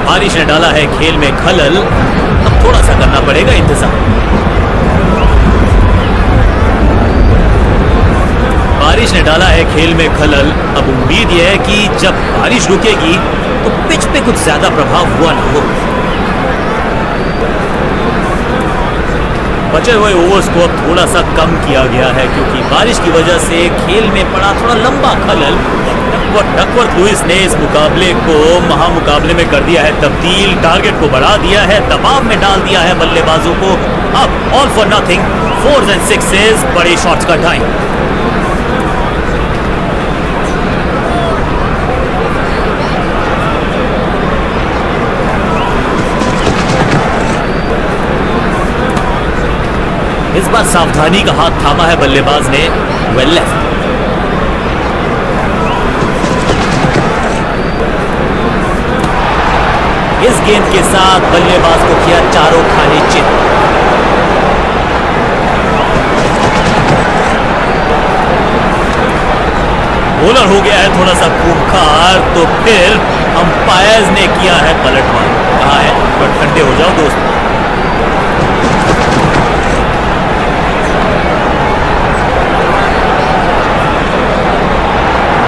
बारिश ने डाला है खेल में खलल। अब थोड़ा सा करना पड़ेगा इंतजार। बारिश ने डाला है खेल में खलल। अब उम्मीद यह है कि जब बारिश रुकेगी तो पिच पे कुछ ज्यादा प्रभाव हुआ ना हो। बचे हुए ओवर्स को अब थोड़ा सा कम किया गया है क्योंकि बारिश की वजह से खेल में पड़ा थोड़ा लंबा खलल। डकवर्थ लुइस ने इस मुकाबले को महामुकाबले में कर दिया है तब्दील, टारगेट को बढ़ा दिया है, दबाव में डाल दिया है बल्लेबाजों को। अब all for nothing, 4s and 6s, बड़े शॉट्स का टाइम। इस बार सावधानी का हाथ थामा है बल्लेबाज ने, वेल लेफ्ट। इस गेंद के साथ बल्लेबाज को किया चारों खाने चित। बॉलर हो गया है थोड़ा सा खूंखार, तो फिर अंपायर्स ने किया है पलटवार। कहा है तो ठंडे हो जाओ दोस्त।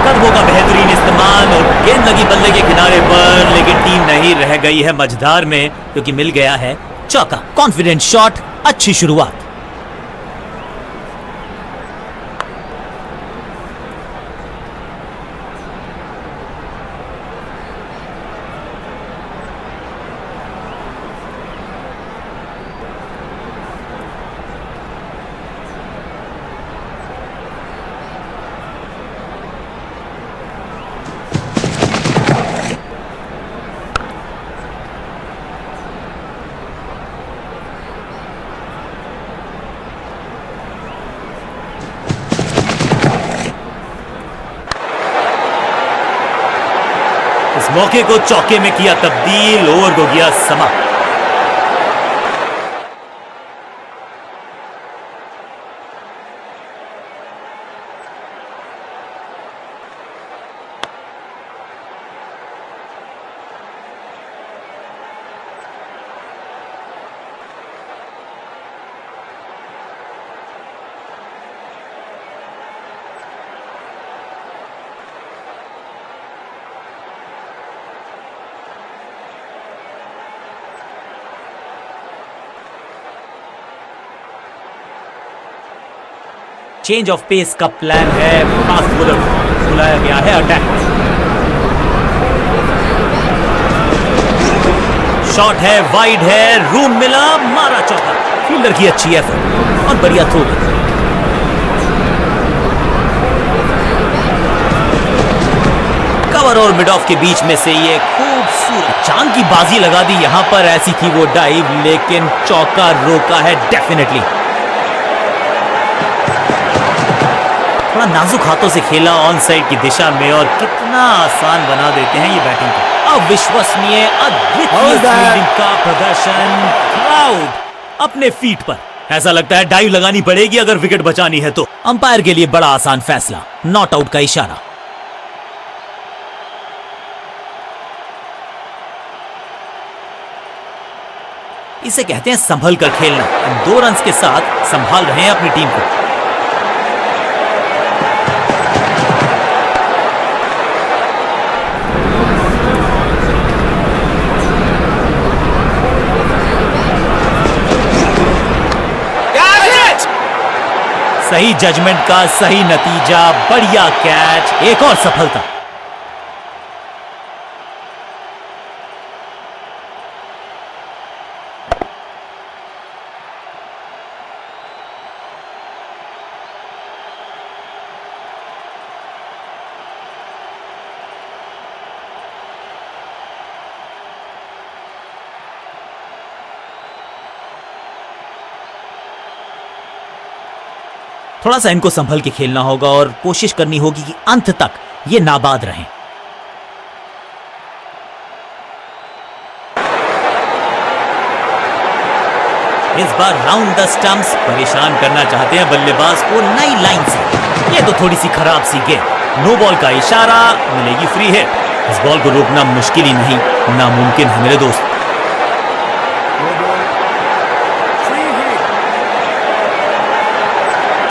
कदमों का बेहतरीन इस्तेमाल और गेंद लगी बल्ले के किनारे पर, लेकिन टीम नहीं रह गई है मझधार में क्योंकि मिल गया है चौका। कॉन्फिडेंट शॉट, अच्छी शुरुआत। इस मौके को चौके में किया तब्दील, ओवर को किया समाप्त। चेंज ऑफ पेस का प्लान है, फास्ट बॉलर बुलाया गया है अटैक। शॉट है, वाइड है, रूम मिला, मारा चौका। फील्डर की अच्छी एफर्ट और बढ़िया थ्रो। कवर और मिड ऑफ के बीच में से ये खूबसूरत चांद की बाजी लगा दी यहां पर। ऐसी थी वो डाइव, लेकिन चौका रोका है डेफिनेटली। थोड़ा नाजुक हाथों से खेला ऑन साइड की दिशा में और कितना आसान बना देते हैं ये बैटिंग को। अविश्वसनीय, अद्वितीय फील्डिंग का प्रदर्शन। क्राउड अपने फीट पर। ऐसा लगता है डाइव लगानी पड़ेगी अगर विकेट बचानी है तो। अंपायर के लिए बड़ा आसान फैसला, नॉट आउट का इशारा। इसे कहते हैं संभल कर खेलना। 2 रन्स के साथ संभाल रहे हैं अपनी टीम को। सही जजमेंट का सही नतीजा, बढ़िया कैच, एक और सफलता। थोड़ा सा इनको संभल के खेलना होगा और कोशिश करनी होगी कि अंत तक ये नाबाद रहें। इस बार राउंड द स्टंप्स, परेशान करना चाहते हैं बल्लेबाज को नई लाइन से। ये तो थोड़ी सी खराब सी गेंद। नो बॉल का इशारा, मिलेगी फ्री हिट। इस बॉल को रोकना मुश्किल ही नहीं, नामुमकिन है मेरे दोस्त।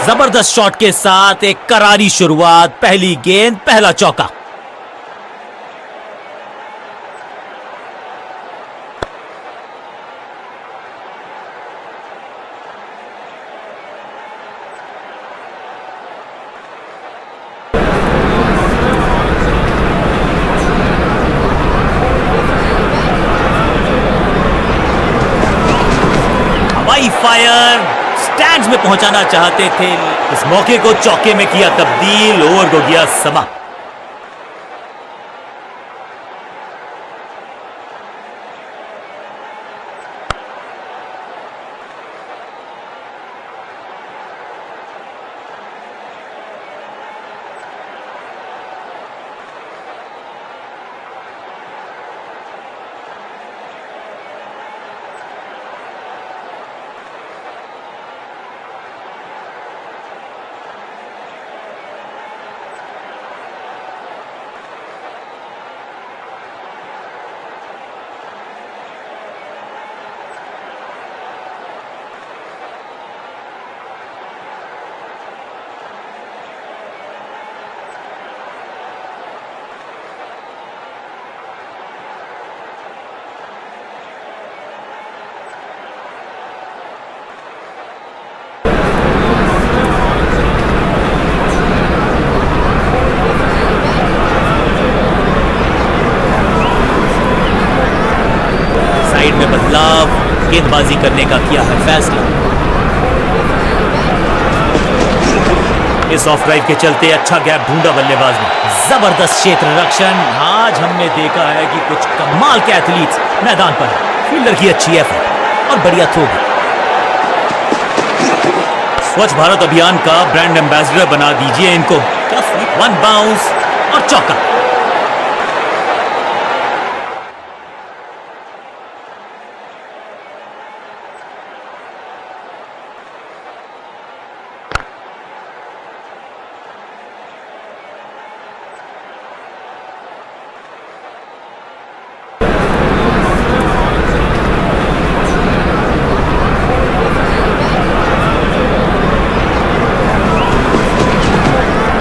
जबरदस्त शॉट के साथ एक करारी शुरुआत, पहली गेंद पहला चौका। हवाई फायर, स्टैंड्स में पहुंचाना चाहते थे, इस मौके को चौके में किया तब्दील, ओवर को किया समाप्त। में बदलाव, गेंदबाजी करने का किया है फैसला। इस ऑफ ड्राइव के चलते अच्छा गैप ढूंढा बल्लेबाज ने, जबरदस्त क्षेत्र रक्षण। आज हमने देखा है कि कुछ कमाल के एथलीट्स मैदान पर हैं। फील्डर की अच्छी एफर्ट और बढ़िया थ्रो भी। स्वच्छ भारत अभियान का ब्रांड एम्बेसडर बना दीजिए इनको। क्या स्वीप, वन बाउंस और चौका।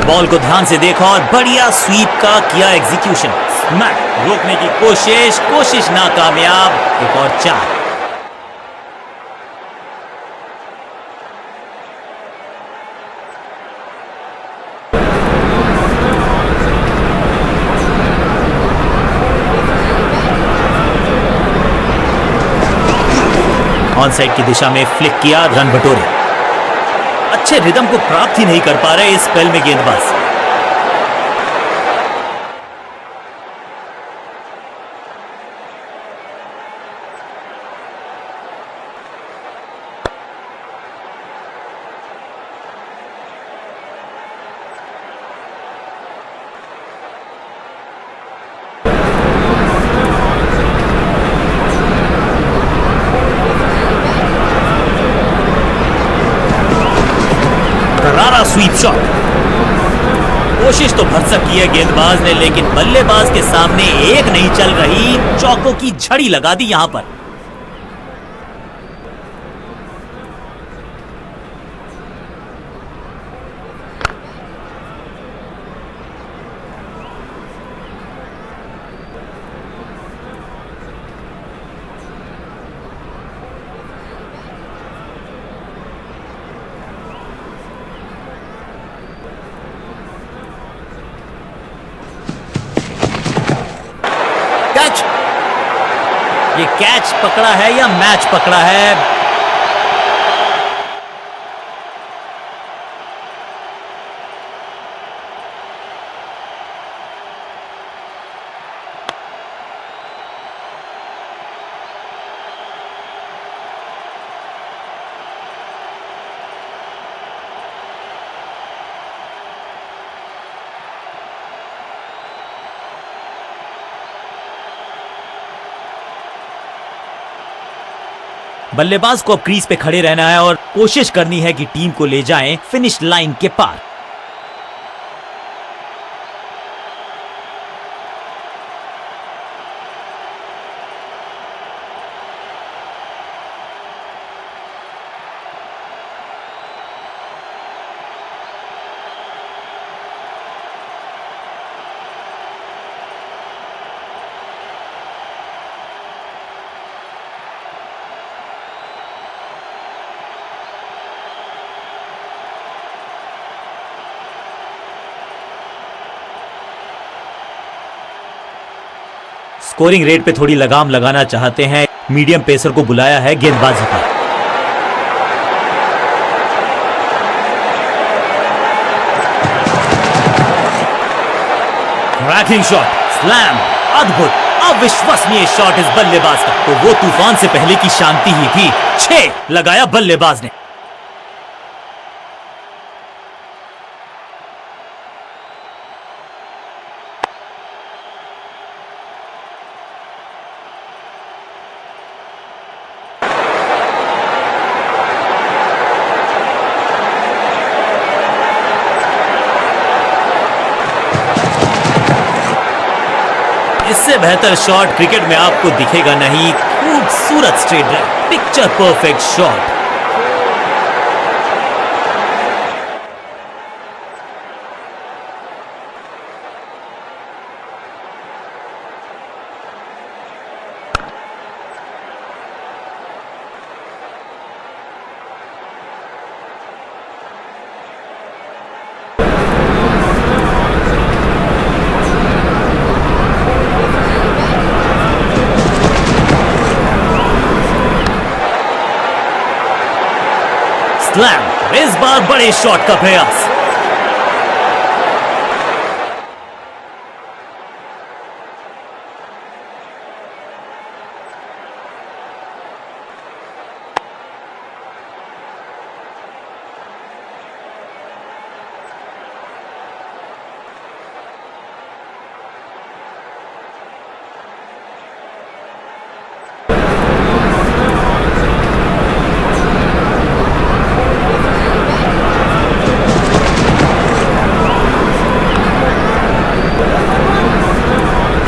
बॉल को ध्यान से देखा और बढ़िया स्वीप का किया एग्जीक्यूशन। स्मैक रोकने की कोशिश नाकामयाब। एक और 4। ऑन साइड की दिशा में फ्लिक किया, रन बटोरे। अच्छे रिदम को प्राप्त ही नहीं कर पा रहे इस स्पेल में गेंदबाज। Sweep shot. कोशिश तो भरसक की है गेंदबाज ने, लेकिन बल्लेबाज के सामने एक नहीं चल रही। चौकों की झड़ी लगा दी यहां पर। ये कैच पकड़ा है या मैच पकड़ा है? बल्लेबाज को अब क्रीज पे खड़े रहना है और कोशिश करनी है कि टीम को ले जाएं फिनिश लाइन के पार। स्कोरिंग रेट पे थोड़ी लगाम लगाना चाहते हैं, मीडियम पेसर को बुलाया है गेंदबाजी का। क्रैकिंग शॉट, स्लैम, अद्भुत, अविश्वसनीय शॉट इस बल्लेबाज का। तो वो तूफान से पहले की शांति ही थी। 6 लगाया बल्लेबाज ने। इससे बेहतर शॉट क्रिकेट में आपको दिखेगा नहीं। खूबसूरत straight drive, picture perfect shot. Slam, इस बार बड़े शॉट का प्रयास।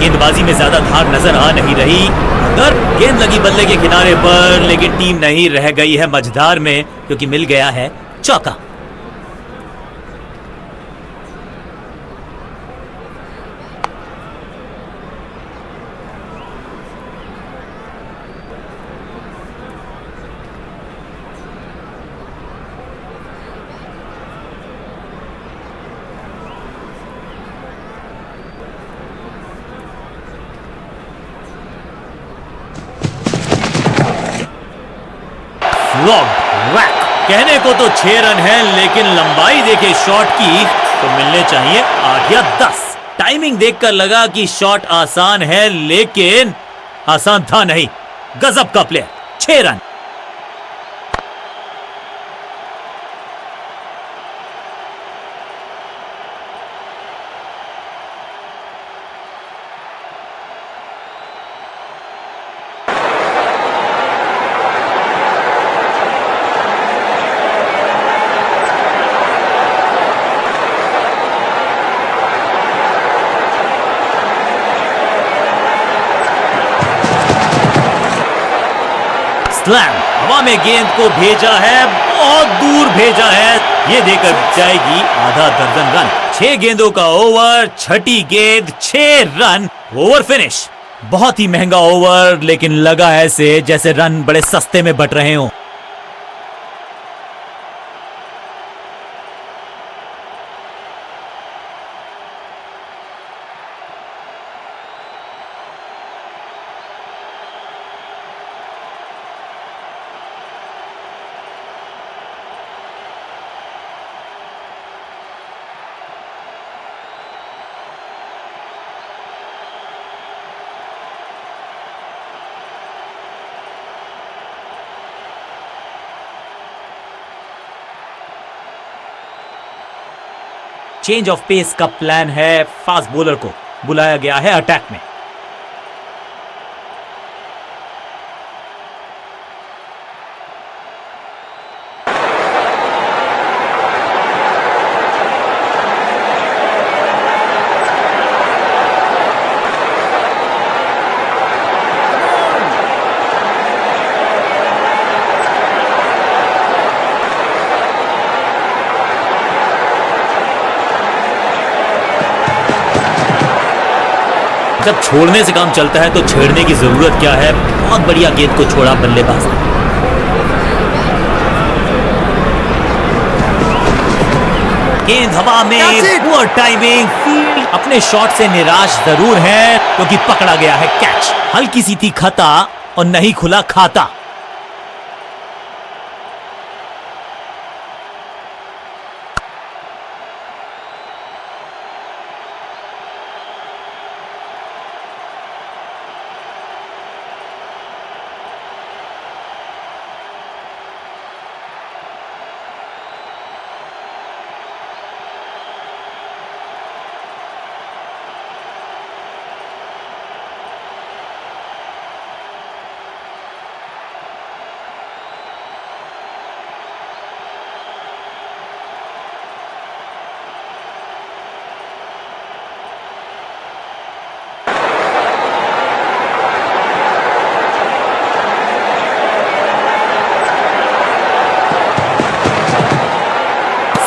गेंदबाजी में ज्यादा धार नजर आ नहीं रही। अगर गेंद लगी बल्ले के किनारे पर, लेकिन टीम नहीं रह गई है मझधार में क्योंकि मिल गया है चौका। वैक, कहने को तो 6 रन है, लेकिन लंबाई देखे शॉट की तो मिलने चाहिए 8 या 10। टाइमिंग देखकर लगा कि शॉट आसान है, लेकिन आसान था नहीं। गजब का प्लेयर। 6 रन। स्लैम, हवा में गेंद को भेजा है, बहुत दूर भेजा है। ये देकर जाएगी आधा दर्जन रन। 6 गेंदों का ओवर, छठी गेंद, 6 रन, ओवर फिनिश। बहुत ही महंगा ओवर, लेकिन लगा ऐसे जैसे रन बड़े सस्ते में बट रहे हों। चेंज ऑफ पेस का प्लान है। फास्ट बॉलर को बुलाया गया है अटैक में। जब छोड़ने से काम चलता है तो छेड़ने की जरूरत क्या है। बहुत बढ़िया गेंद को छोड़ा बल्लेबाज ने। गेंद हवा में, Catch it! Poor timing. Field अपने शॉट से निराश जरूर है क्योंकि पकड़ा गया है कैच। हल्की सी थी खता और नहीं खुला खाता।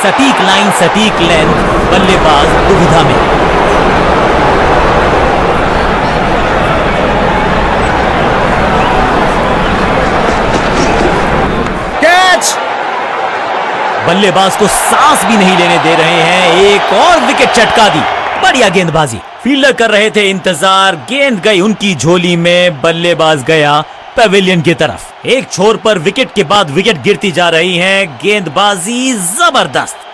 सटीक लाइन, सटीक लेंथ, बल्लेबाज दुविधा में। कैच। बल्लेबाज को सांस भी नहीं लेने दे रहे हैं। एक और विकेट चटका दी। बढ़िया गेंदबाजी। फील्डर कर रहे थे इंतजार, गेंद गई उनकी झोली में, बल्लेबाज गया पवेलियन की तरफ। एक छोर पर विकेट के बाद विकेट गिरती जा रही हैं। गेंदबाजी जबरदस्त।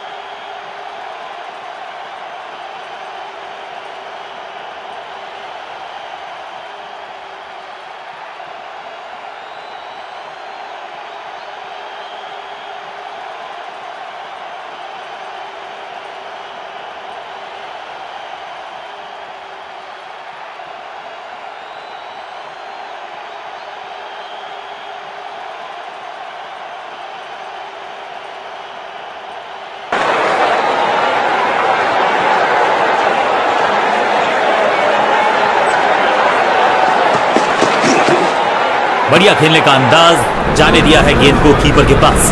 बढ़िया खेलने का अंदाज, जाने दिया है गेंद को कीपर के पास।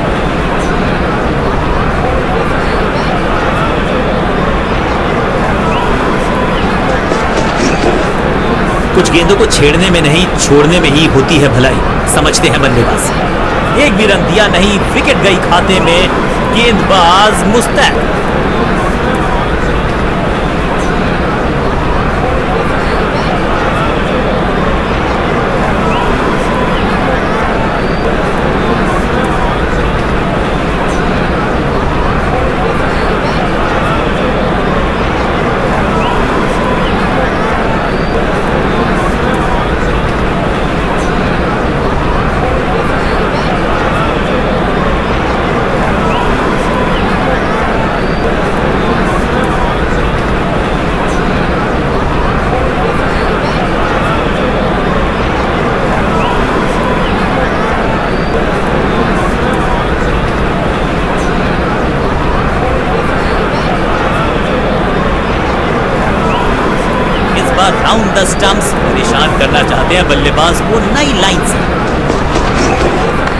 कुछ गेंदों को छेड़ने में नहीं, छोड़ने में ही होती है भलाई, समझते हैं बल्लेबाज। एक भी रन दिया नहीं, विकेट गई खाते में। गेंदबाज मुस्तैद। राउंड द स्टंप्स परेशान करना चाहते हैं बल्लेबाज को नई लाइन से।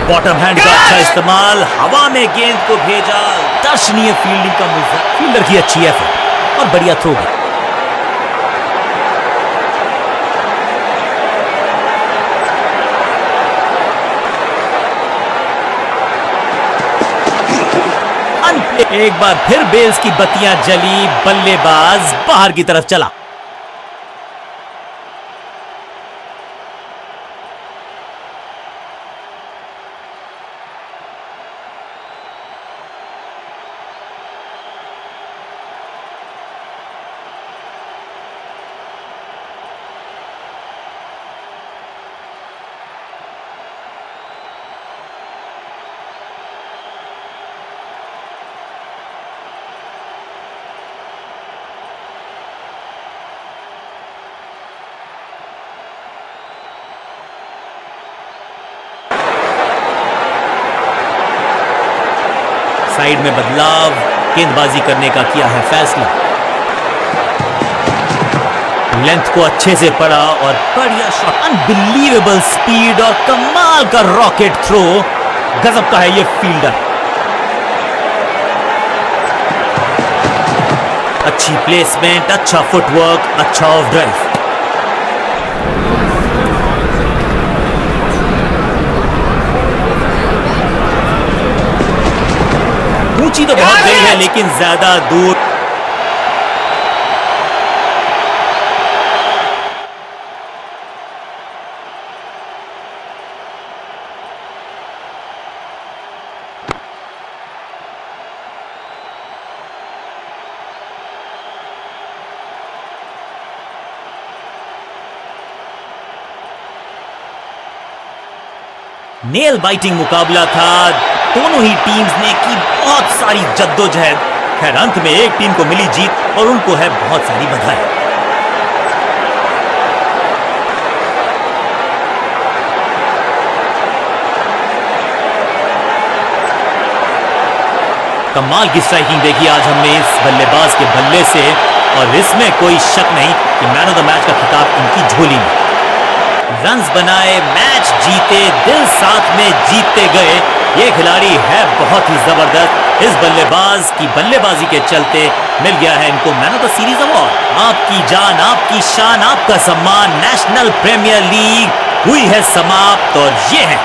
बॉटम हैंड का अच्छा इस्तेमाल, हवा में गेंद को भेजा। दर्शनीय फील्डिंग का मुद्दा। फील्डर की अच्छी एफर्ट और बढ़िया थ्रो भी। एक बार फिर बेल्स की बत्तियां जली, बल्लेबाज बाहर की तरफ चला। साइड में बदलाव, गेंदबाजी करने का किया है फैसला। लेंथ को अच्छे से पड़ा और बढ़िया शॉट। अनबिलीवेबल स्पीड और कमाल का रॉकेट थ्रो। गजब का है ये फील्डर। अच्छी प्लेसमेंट, अच्छा फुटवर्क, अच्छा ऑफ ड्राइव। ऊंची तो बहुत गई है लेकिन ज्यादा दूर। नेल बाइटिंग मुकाबला था, दोनों ही टीम्स ने की बहुत सारी जद्दोजहद। खैर अंत में एक टीम को मिली जीत और उनको है बहुत सारी बधाई। कमाल की स्ट्राइकिंग देखी आज हमने इस बल्लेबाज के बल्ले से, और इसमें कोई शक नहीं कि मैन ऑफ द मैच का खिताब इनकी झोली में। रन्स बनाए, मैच जीते, दिल साथ में जीतते गए। ये खिलाड़ी है बहुत ही जबरदस्त। इस बल्लेबाज की बल्लेबाजी के चलते मिल गया है इनको man of the series award. आपकी जान, आपकी शान, आपका सम्मान। नेशनल प्रीमियर लीग हुई है समाप्त और ये है